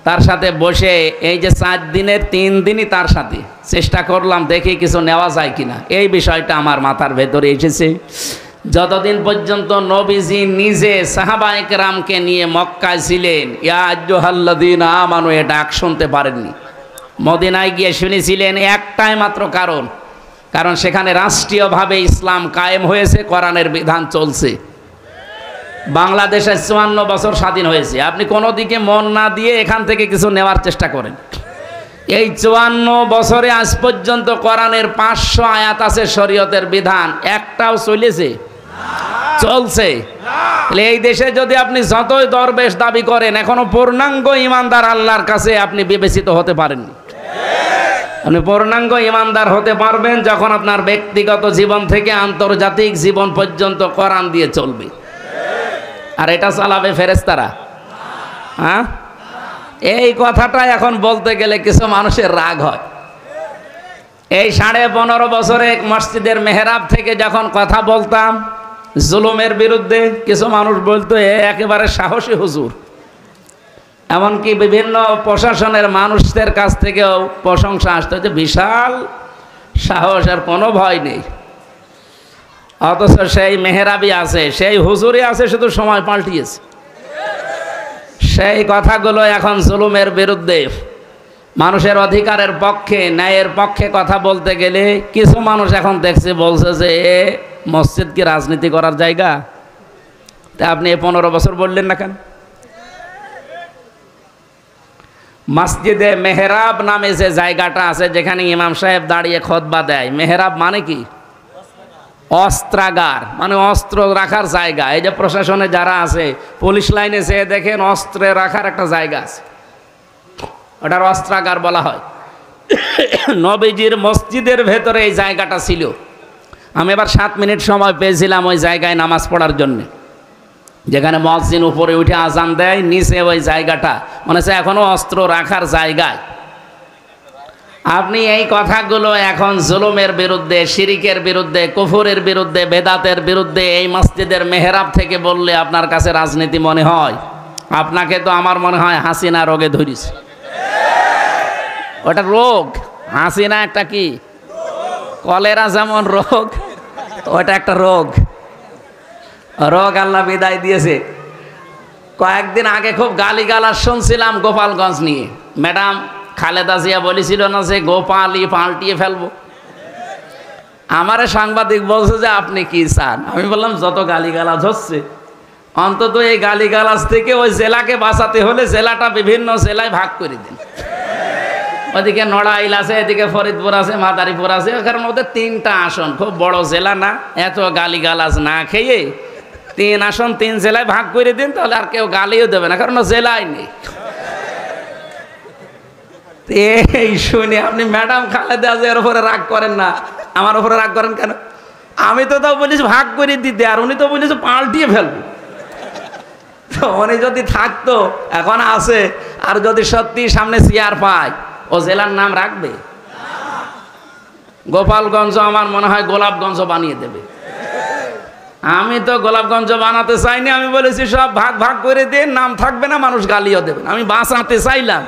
তার সাথে বসে এই যে 4 দিনের 3 দিনই তার সাথে চেষ্টা করলাম, দেখি কিছু নেওয়া যায় কিনা। এই বিষয়টা আমার মাথার ভেতরে এসেছে। যতদিন পর্যন্ত নবীজি নিজে সাহাবায়ে কেরামকে নিয়ে মক্কায় ছিলেন, ইয়া আইয়ুহাল্লাযীনা আমানু এটা ডাক শুনতে পারেননি। মদিনায় গিয়ে শুনেছিলেন একটাই মাত্র কারণ সেখানে রাষ্ট্রীয়ভাবে ইসলাম কায়েম হয়েছে, কোরআনের বিধান চলছে। বাংলাদেশে 54 বছর স্বাধীন হয়েছে। আপনি কোনো দিকে মন না দিয়ে এখান থেকে কিছু নেওয়ার চেষ্টা করেন। এই 54 বছরে আজ পর্যন্ত কোরআনের 500 আয়াত আছে, শরীয়তের বিধান একটাও চলেছে? চলছে। এই দেশে যদি আপনি যতই দরবেশ দাবি করেন, এখনো পূর্ণাঙ্গ ইমানদার আল্লাহর কাছে আপনি বিবেচিত হতে পারেননি। আপনি পূর্ণাঙ্গ ইমানদার হতে পারবেন যখন আপনার ব্যক্তিগত জীবন থেকে আন্তর্জাতিক জীবন পর্যন্ত কোরআন দিয়ে চলবে। আর এটা চালাবে ফেরেশতারা? হ্যাঁ, এই কথাটা এখন বলতে গেলে কিছু মানুষের রাগ হয়। এই 15.5 বছরে মসজিদের মেহরাব থেকে যখন কথা বলতাম জুলুমের বিরুদ্ধে, কিছু মানুষ বলতো একেবারে সাহসী হুজুর। এমনকি বিভিন্ন প্রশাসনের মানুষদের কাছ থেকেও প্রশংসা আসতো যে বিশাল সাহস, আর কোনো ভয় নেই। অথচ সেই মেহরাবই আছে, সেই হুজুরই আছে, শুধু সময় পাল্টিয়েছে। সেই কথাগুলো এখন জুলুমের বিরুদ্ধে, মানুষের অধিকারের পক্ষে, ন্যায়ের পক্ষে কথা বলতে গেলে কিছু মানুষ এখন দেখছে, বলছে যে এ মসজিদ কি রাজনীতি করার জায়গা? তা আপনি 15 বছর বললেন না কেন? মসজিদে মেহরাব নামে যে জায়গাটা আছে, যেখানে ইমাম সাহেব দাঁড়িয়ে খুতবা দেয়, মেহরাব মানে কি? অস্ত্রাগার, মানে অস্ত্র রাখার জায়গা। এই যে প্রশাসনে যারা আছে, পুলিশ লাইনে যেয়ে দেখেন অস্ত্র রাখার একটা জায়গা আছে, ওটার অস্ত্রাগার বলা হয়। নবীজির মসজিদের ভেতরে এই জায়গাটা ছিল। আমি এবার 7 মিনিট সময় পেয়েছিলাম ওই জায়গায় নামাজ পড়ার জন্য, যেখানে মুয়াজ্জিন উপরে উঠে আজান দেয়, নিচে ওই জায়গাটা মনে হচ্ছে এখনো অস্ত্র রাখার জায়গায়। আপনি এই কথাগুলো এখন জুলুমের বিরুদ্ধে, শিরিকের বিরুদ্ধে, কুফরের বিরুদ্ধে, বেদাতের বিরুদ্ধে এই মসজিদের মেহরাব থেকে বললে আপনার কাছে রাজনীতি মনে হয়? আপনাকে তো আমার মনে হয় হাসিনা রোগে ধরেছে। ওটা রোগ। হাসিনা একটা কি, কলেরা যেমন রোগ, ওটা একটা রোগ। রোগ আল্লাহ বিদায় দিয়েছে। কয়েকদিন আগে খুব গালিগালাজ শুনছিলাম গোপালগঞ্জ নিয়ে। ম্যাডাম খালেদা জিয়া বলেছিল না যে গোপালই পাল্টিয়ে ফেলবো। আমারে সাংবাদিক বলছে যে আপনি কি চান? আমি বললাম যত গালিগালাজ হচ্ছে, অন্তত এই গালিগালাজ থেকে ওই জেলাকে বাঁচাতে হলে জেলাটা বিভিন্ন জেলায় ভাগ করে দিন। ওদিকে নড়াইল আছে, এদিকে ফরিদপুর আছে, মাদারীপুর আছে, কারণ ওদের 3টা আসন, খুব বড় জেলা না। এত গালিগালাজ না খেয়ে 3 আসন 3 জেলায় ভাগ করে দিন, তাহলে আর কেউ গালিও দেবে না, কারণ জেলায় নেই। এই শুনে আপনি ম্যাডাম খালেদা জিয়ার উপরে রাগ করেন না, আমার উপরে রাগ করেন কেন? আমি তো তাও বলেছি ভাগ করে দিতে, আর উনি তো বলেছে পাল্টিয়ে ফেলবো। তো উনি যদি থাকতো, এখন আছে, আর যদি সত্যি সামনে চেয়ার পায়, ও জেলার নাম রাখবে? গোপালগঞ্জ আমার মনে হয় গোলাপগঞ্জ বানিয়ে দেবে। আমি তো গোলাপগঞ্জ বানাতে চাইনি, আমি বলেছি সব ভাগ ভাগ করে দিয়ে নাম থাকবে না, মানুষ গালিও দেবে। আমি বাঁচাতে চাইলাম,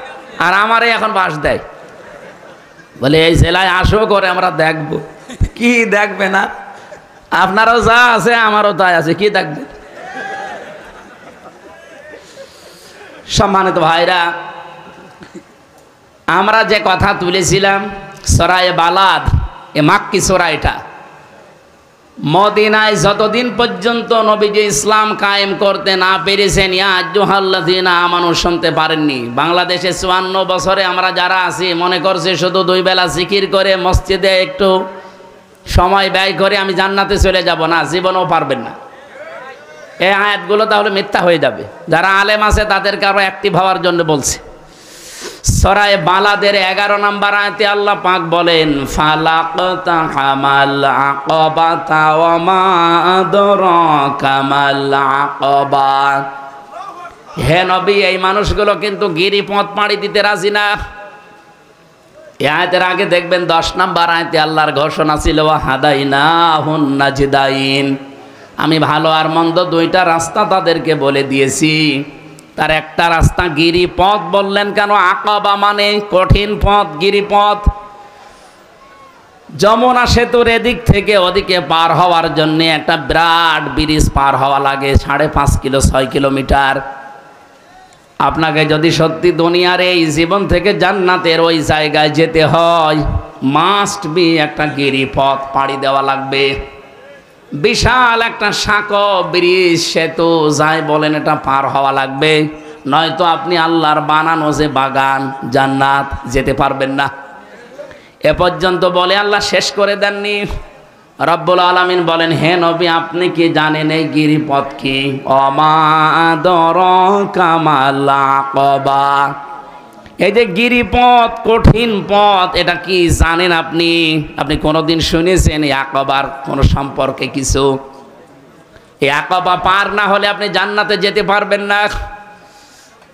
আর আমারে এখন বাস দেয়, বলে এই জেলায় আসো করে আমরা দেখবো। কি দেখবে না? আপনারও যা আছে আমারও তাই আছে, কি দেখবে? সম্মানিত ভাইরা, আমরা যে কথা তুলেছিলাম সরায়ে বালাদ, এ মাক্কি সূরা, এটা মদিনায় যতদিন পর্যন্ত নবীজি ইসলাম কায়েম করতে না পেরেছেন, ইয়া আইয়ুহাল্লাযীনা আমানু শুনতে পারেননি। বাংলাদেশে ৫৪ বছরে আমরা যারা আছি মনে করছে শুধু 2 বেলা জিকির করে মসজিদে একটু সময় ব্যয় করে আমি জান্নাতে চলে যাব, না, জীবনেও পারবেন না। এই আয়াতগুলো তাহলে মিথ্যা হয়ে যাবে। যারা আলেম আছে তাদেরকে আরো অ্যাক্টিভ হওয়ার জন্য বলছে। সূরা বালাদের 11 নম্বর আয়াতে আল্লাহ পাক বলেন, ফালাকতা হামাল আকাবাতা ওয়া মা আদরাকা মাল আকাবা। হে নবী, এই মানুষগুলো কিন্তু গিরিপথ পাড়ি দিতে রাজি না। এই আয়াতের আগে দেখবেন 10 নম্বর আয়াতে আল্লাহর ঘোষণা ছিল, হাদাইনাহুন নাজদাইন, আমি ভালো আর মন্দ 2টা রাস্তা তাদেরকে বলে দিয়েছি। তার একটা রাস্তা গিরিপথ বললেন কেন? আকাবা মানে কঠিন পথ, গিরিপথ। যমুনা সেতুর এদিক থেকে ওদিকে পার হওয়ার জন্য একটা বিরাট ব্রিজ পার হওয়া লাগে, 5.5 কিলো 6 কিলোমিটার। আপনাকে যদি সত্যি দুনিয়ার এই জীবন থেকে জান্নাতের ওই জায়গায় যেতে হয়, মাস্ট বি একটা গিরিপথ পাড়ি দেওয়া লাগবে। বিশাল একটা সাঁকো ব্রিজ, সেতু যাই বলেন, এটা পার হওয়া লাগবে, নয়তো আপনি আল্লাহর বানানো যে বাগান জান্নাত যেতে পারবেন না। এ পর্যন্ত বলে আল্লাহ শেষ করে দেননি। রব্বুল আলামিন বলেন, হে নবী, আপনি কি জানেন এই গিরিপথ কি? ওমা আদরাকা মাল আকাবা, এই যে গিরিপথ, কঠিন পথ, এটা কি জানেন আপনি? আপনি কোনোদিন শুনেছেন এই আকাবার কোনো সম্পর্কে কিছু? এই আকাবা পার না হলে আপনি জান্নাতে যেতে পারবেন না।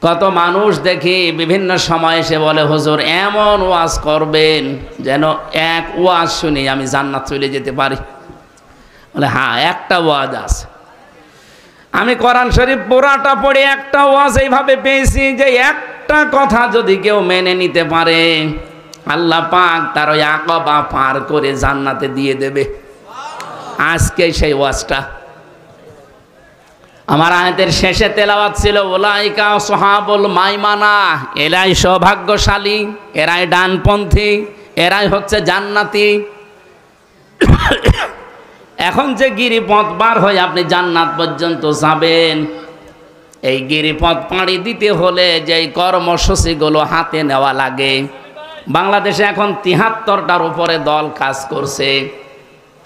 কত মানুষ দেখি বিভিন্ন সময় এসে বলে, হুজুর এমন ওয়াজ করবেন যেন এক ওয়াজ শুনে আমি জান্নাত চলে যেতে পারি। বলে হ্যাঁ, একটা ওয়াজ আছে। আমি কোরআন শরীফ পুরাটা পড়ে একটা ওয়াজ এইভাবে পেয়েছি যে একটা কথা যদি কেউ মেনে নিতে পারে, আল্লাহ পাক তার ওই আকাবা পার করে জান্নাতে দিয়ে দেবে। আজকে সেই ওয়াজটা আমার আয়াতের শেষে তেলাওয়াত ছিল, উলাইকা আসহাবুল মাইমানা, এরাই সৌভাগ্যশালী, এরাই ডানপন্থী, এরাই হচ্ছে জান্নাতি। এখন যে গিরিপথ পার হয়ে আপনি জান্নাত পর্যন্ত যাবেন, এই গিরিপথ পাড়ি দিতে হলে যে কর্মসূচিগুলো হাতে নেওয়া লাগে, বাংলাদেশে এখন 73টার উপরে দল কাজ করছে।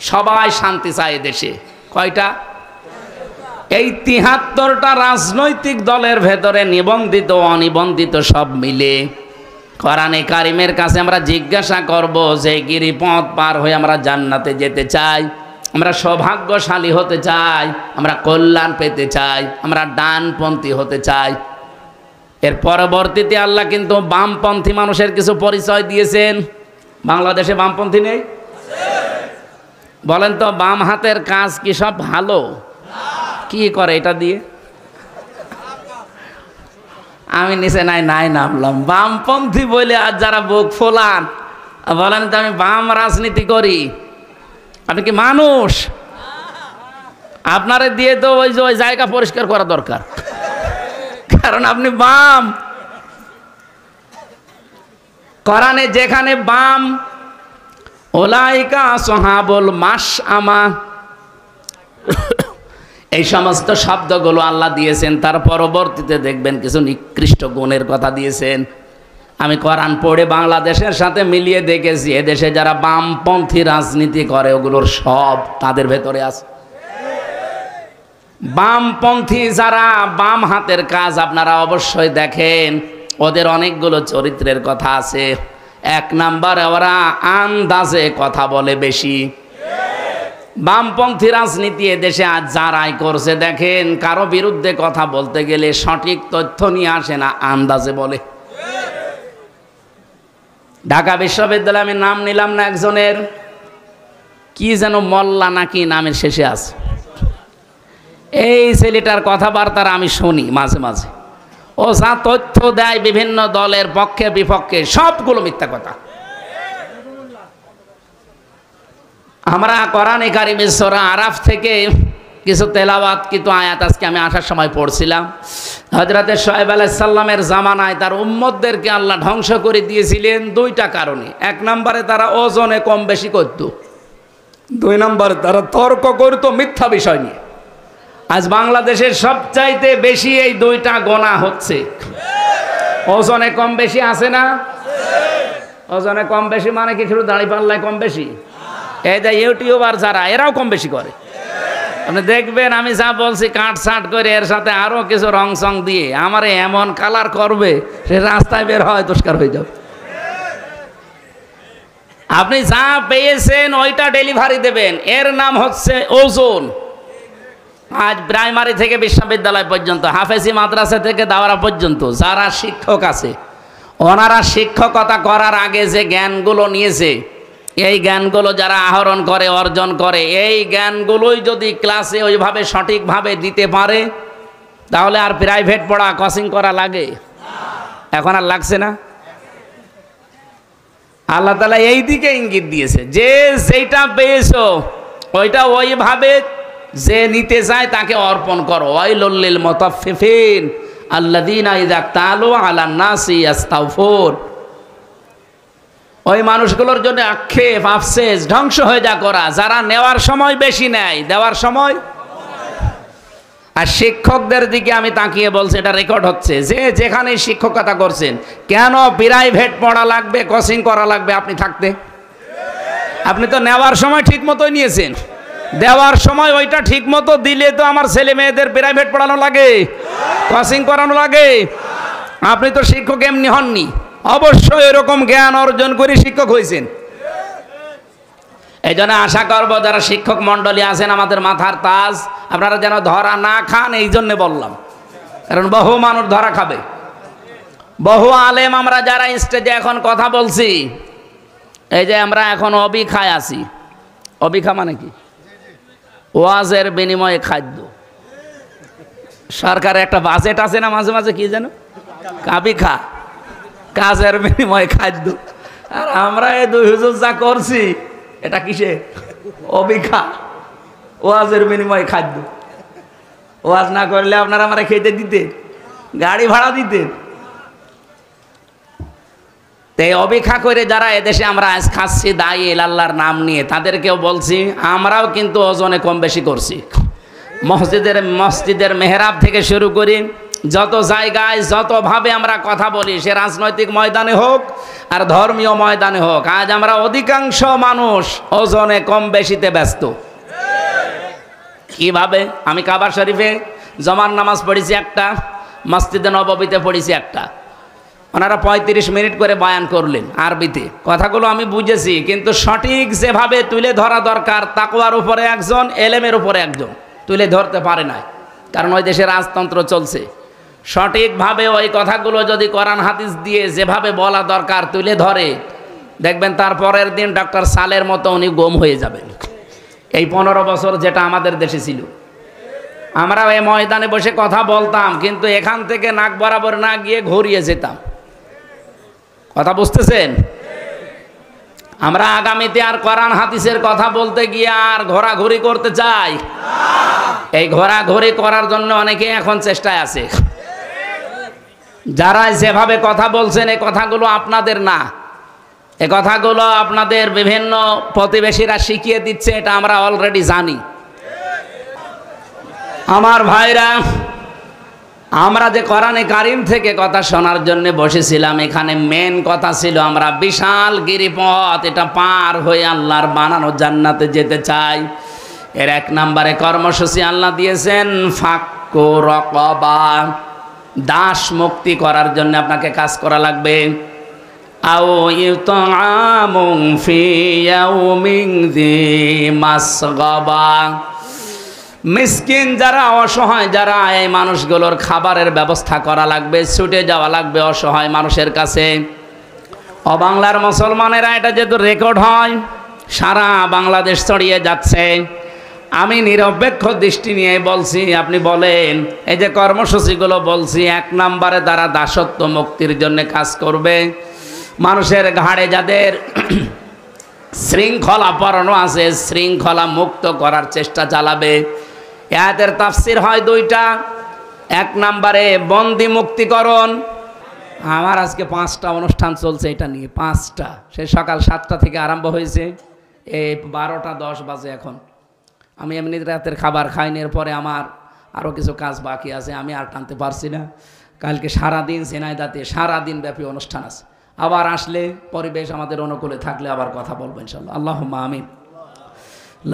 সবাই শান্তি চায় দেশে। কয়টা? এই 73টা রাজনৈতিক দলের ভেতরে নিবন্ধিত অনিবন্ধিত সব মিলে কোরআনে কারিমের কাছে আমরা জিজ্ঞাসা করব যে গিরিপথ পার হয়ে আমরা জান্নাতে যেতে চাই, আমরা সৌভাগ্যশালী হতে চাই, আমরা কল্যাণ পেতে চাই, আমরা ডানপন্থী হতে চাই। এর পরবর্তীতে আল্লাহ কিন্তু বামপন্থী মানুষের কিছু পরিচয় দিয়েছেন। বাংলাদেশে বামপন্থী নেই? বলেন তো, বাম হাতের কাজ কি সব ভালো? কি করে এটা দিয়ে? আমি নিচে নাই নামলাম। বামপন্থী বলে আর যারা বুক ফোলান, বলেন তো আমি বাম রাজনীতি করি। আপনি কি মানুষ? আপনারে দিয়ে তো ওই যে ওই জায়গা পরিষ্কার করা দরকার, কারণ আপনি বাম। কোরআনে যেখানে বাম, উলাইকা আসহাবুল মাশআমা, এই সমস্ত শব্দগুলো আল্লাহ দিয়েছেন, তার পরবর্তীতে দেখবেন কিছু নিকৃষ্ট গুণের কথা দিয়েছেন। আমি কোরআন পড়ে বাংলাদেশের সাথে মিলিয়ে দেখেছি, এদেশে যারা বামপন্থী রাজনীতি করে ওগুলোর সব তাদের ভেতরে আছে। বামপন্থী যারা বাম হাতের কাজ আপনারা অবশ্যই দেখেন, ওদের অনেকগুলো চরিত্রের কথা আছে। 1 নম্বরে ওরা আন্দাজে কথা বলে বেশি। বামপন্থী রাজনীতি এদেশে আজ যারাই করছে দেখেন, কারো বিরুদ্ধে কথা বলতে গেলে সঠিক তথ্য নিয়ে আসে না, আন্দাজে বলে। ঢাকা বিশ্ববিদ্যালয়ে আমি নাম নিলাম না একজনের, কি যেন মোল্লা নাকি নামের শেষে আছে, এই ছেলেটার কথাবার্তা আমি শুনি মাঝে মাঝে। ও যা তথ্য দেয় বিভিন্ন দলের পক্ষে বিপক্ষে, সবগুলো মিথ্যা কথা। আমরা কোরআনে কারিমে সূরা আরাফ থেকে কিছু তেলাওয়াত কিন্তু আয়াত আজকে আমি আসার সময় পড়ছিলাম। হযরতে শুআয়ব আলাইহিস সালামের জামানায় তার উম্মতদেরকে আল্লাহ ধ্বংস করে দিয়েছিলেন 2টা কারণে। 1 নম্বরে তারা ওজনে কম বেশি করত, দুই নম্বর, তারা তর্ক করতো মিথ্যা বিষয় নিয়ে। আজ বাংলাদেশের সবচাইতে বেশি এই দুইটা গোনা হচ্ছে। ওজনে কম বেশি আছে না? ওজনে কম বেশি মানে কি শুধু দাঁড়ি পাল্লায় কম বেশি? এই যে ইউটিউবার যারা, এরাও কম বেশি করে। আপনি দেখবেন আমি যা বলছি কাটছাট করে এর সাথে আরো কিছু রং সং দিয়ে আমার এমন কালার করবে, সে রাস্তায় বের হয় দুষ্কার হয়ে যাবে। আপনি যা পেয়েছেন ওইটা ডেলিভারি দেবেন, এর নাম হচ্ছে ওজন। আজ প্রাইমারি থেকে বিশ্ববিদ্যালয় পর্যন্ত, হাফেজি মাদ্রাসা থেকে দাওরা পর্যন্ত যারা শিক্ষক আছে, ওনারা শিক্ষকতা করার আগে যে জ্ঞানগুলো নিয়েছে, এই জ্ঞানগুলো যারা আহরণ করে, অর্জন করে, এই জ্ঞানগুলোই যদি ক্লাসে ওইভাবে সঠিকভাবে দিতে পারে, তাহলে আর প্রাইভেট পড়া, কোচিং করা লাগে? এখন আর লাগছে না। আল্লাহ তাআলা এই দিকে ইঙ্গিত দিয়েছে যে যেটা পেয়েছো ওইটা ওইভাবে যে নিতে চায় তাকে অর্পণ করো। ওয়াইলুল লিল মুতাফফিফিন আল্লাযীনা ইযা ইক্তালু আলান নাসি ইস্তাওফুন। ওই মানুষগুলোর জন্য আক্ষেপ, আফসোস, ধ্বংস হয়ে যা করা, যারা নেওয়ার সময় বেশি নেয়, দেওয়ার সময়। আর শিক্ষকদের দিকে আমি তাকিয়ে বলছি, এটা রেকর্ড হচ্ছে, যে যেখানে শিক্ষকতা করছেন, কেন প্রাইভেট পড়া লাগবে, কোচিং করা লাগবে আপনি থাকতে? আপনি তো নেওয়ার সময় ঠিক মতোই নিয়েছেন, দেওয়ার সময় ওইটা ঠিক মতো দিলে তো আমার ছেলে মেয়েদের প্রাইভেট পড়ানো লাগে, কোচিং করানো লাগে। আপনি তো শিক্ষক এমনি হননি, অবশ্যই এরকম জ্ঞান অর্জন করে শিক্ষক হয়েছেন। এই জন্য আশা করবো যারা শিক্ষক মন্ডলী আছেন, আমাদের মাথার তাজ, আপনারা যেন ধরা না খান, এই জন্যে বললাম। কারণ বহু মানুষ ধরা খাবে। বহু আলেম আমরা যারা স্টেজে এখন কথা বলছি, এই যে আমরা এখন অবিখায় আছি। অবিখা মানে কি? ওয়াজের বিনিময়ে খাদ্য। সরকারের একটা বাজেট আছে না মাঝে মাঝে, কি যেন কাবিখা, কাজের বিনিময়ে খাদ্য। আর আমরা এই দুই হুজুর যা করছি, এটা কিসে? অবিখা, ওয়াজের বিনিময়ে খাদ্য। ওয়াজ না করলে আপনারা আমরা খেতে দিতেন, গাড়ি ভাড়া দিতেন। তাই অবিখা করে যারা এদেশে আমরা আজ খাচ্ছি দায়ী আল্লাহর নাম নিয়ে, তাদেরকেও বলছি আমরাও কিন্তু ওজনে কম বেশি করছি। মসজিদের মেহরাব থেকে শুরু করি, যত জায়গায় যতভাবে আমরা কথা বলি, সে রাজনৈতিক ময়দানে হোক আর ধর্মীয় ময়দানে হোক, আজ আমরা অধিকাংশ মানুষ ওজনে কম বেশিতে ব্যস্ত। কিভাবে? আমি কাবা শরীফে জমার নামাজ পড়েছি একটা, মসজিদে নববীতে পড়েছি একটা। ওনারা 35 মিনিট করে বয়ান করলেন আরবিতে, কথাগুলো আমি বুঝেছি, কিন্তু সঠিক যেভাবে তুলে ধরা দরকার, তাকওয়ার উপরে একজন, এলেমের উপরে একজন, তুলে ধরতে পারে না। কারণ ওই দেশে রাজতন্ত্র চলছে। সঠিকভাবে ওই কথাগুলো যদি কোরআন হাদিস দিয়ে যেভাবে বলা দরকার তুলে ধরে, দেখবেন তার পরের দিন ডক্টর সালের মতো উনি গুম হয়ে যাবেন। এই 15 বছর যেটা আমাদের দেশে ছিল, আমরা এই ময়দানে বসে কথা বলতাম, কিন্তু এখান থেকে নাক বরাবর না গিয়ে ঘুরিয়ে যেতাম। কথা বুঝতেছেন? আমরা আগামীতে আর কোরআন হাদিসের কথা বলতে গিয়ে আর ঘোরাঘুরি করতে চাই? এই ঘোরাঘুরি করার জন্য অনেকে এখন চেষ্টায় আছে। যারা যেভাবে কথা বলছেন, এই কথাগুলো আপনাদের না, এই কথাগুলো আপনাদের বিভিন্ন প্রতিবেশীরা শিখিয়ে দিচ্ছে, এটা আমরা অলরেডি জানি। আমার ভাইরা, আমরা যে কোরআনে কারিম থেকে কথা শোনার জন্য বসেছিলাম, এখানে মেন কথা ছিল আমরা বিশাল গিরিপথ, এটা পার হয়ে আল্লাহর বানানো জান্নাতে যেতে চাই। এর 1 নম্বরে কর্মসূচি আল্লাহ দিয়েছেন ফাক্কু রাকাবা, দাস মুক্তি করার জন্য আপনাকে কাজ করা লাগবে। আও ইউতআমুন ফি ইয়াউমিন যী মাসগাবা, মিসকিন যারা, অসহায় যারা, এই মানুষগুলোর খাবারের ব্যবস্থা করা লাগবে, ছুটে যাওয়া লাগবে অসহায় মানুষের কাছে। অবাংলার মুসলমানেরা, এটা যেহেতু রেকর্ড হয়, সারা বাংলাদেশ ছড়িয়ে যাচ্ছে, আমি নিরপেক্ষ দৃষ্টি নিয়ে বলছি। আপনি বলেন, এই যে কর্মসূচিগুলো বলছি, 1 নম্বরে তারা দাসত্ব মুক্তির জন্য কাজ করবে। মানুষের ঘাড়ে যাদের শৃঙ্খলা পরানো আছে, শৃঙ্খলা মুক্ত করার চেষ্টা চালাবে। আয়াতের তাফসির হয় 2টা। 1 নম্বরে বন্দি মুক্তিকরণ। আমার আজকে 5টা অনুষ্ঠান চলছে এটা নিয়ে, 5টা। সে সকাল 7টা থেকে আরম্ভ হয়েছে, এই 12টা 10 বাজে এখন। আমি এমনি রাতের খাবার খাইনি, এরপরে আমার আরও কিছু কাজ বাকি আছে, আমি আর টানতে পারছি না। কালকে সারাদিন ঝিনাইদহে সারাদিন ব্যাপী অনুষ্ঠান আছে। আবার আসলে পরিবেশ আমাদের অনুকূলে থাকলে আবার কথা বলবো ইনশাআল্লাহ। আল্লাহুম্মা আমিন।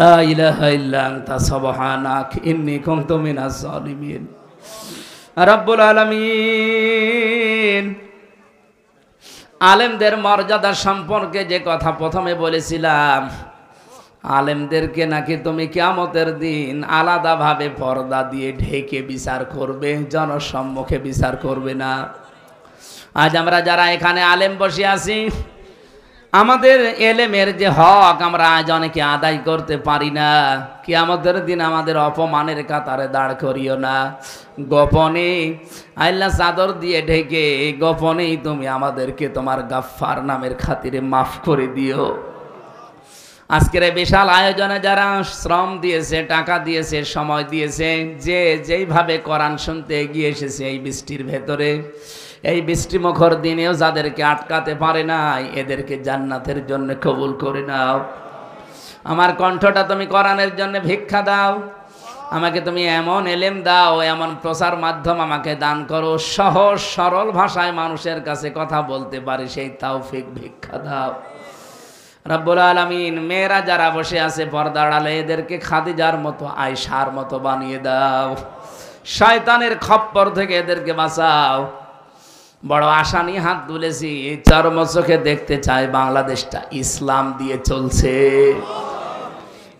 লা ইলাহা ইল্লা আনতা সুবহানাক ইন্নী কুনতু মিনাজ জালিমিন। রব্বুল আলামিন, আলেমদের মর্যাদা সম্পর্কে যে কথা প্রথমে বলেছিলাম, আলেমদেরকে নাকি তুমি কিয়ামতের দিন আলাদাভাবে পর্দা দিয়ে ঢেকে বিচার করবে, জনসম্মুখে বিচার করবে না। আজ আমরা যারা এখানে আলেম বসে আছি, আমাদের এলেমের যে হক আমরা আজ অনেকে আদায় করতে পারি না। কিয়ামতের দিন আমাদের অপমানের কাতারে দাঁড় করিও না। গোপনে আল্লাহ চাদর দিয়ে ঢেকে গোপনেই তুমি আমাদেরকে তোমার গাফফার নামের খাতিরে মাফ করে দিও। আজকের এই বিশাল আয়োজনে যারা শ্রম দিয়েছে, টাকা দিয়েছে, সময় দিয়েছে, যে যেইভাবে কোরআন শুনতে এগিয়ে এসেছে এই বৃষ্টির ভেতরে, এই বৃষ্টিমুখর দিনেও যাদেরকে আটকাতে পারে নাই, এদেরকে জান্নাতের জন্য কবুল করে নাও। আমার কণ্ঠটা তুমি কোরআনের জন্য ভিক্ষা দাও। আমাকে তুমি এমন এলেম দাও, এমন প্রচার মাধ্যম আমাকে দান করো, সহজ সরল ভাষায় মানুষের কাছে কথা বলতে পারি, সেই তৌফিক ভিক্ষা দাও। রব্বুল আলামিন, মেয়েরা যারা বসে আছে পর্দার আড়ালে, এদেরকে খাদিজার মতো, আয়েশার মতো বানিয়ে দাও। শয়তানের খপ্পর থেকে এদেরকে বাঁচাও। বড় আশা নিয়ে হাত তুলেছি, চরম চোখে দেখতে চাই বাংলাদেশটা ইসলাম দিয়ে চলছে।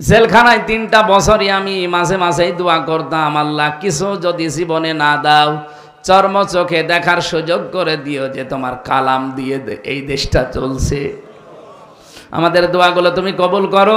জেলখানায় 3টা বছরই আমি মাঝে মাঝেই দোয়া করতাম, আল্লাহ কিছু যদি জীবনে না দাও, চর্ম চোখে দেখার সুযোগ করে দিও যে তোমার কালাম দিয়ে এই দেশটা চলছে। আমাদের দোয়াগুলো তুমি কবুল করো।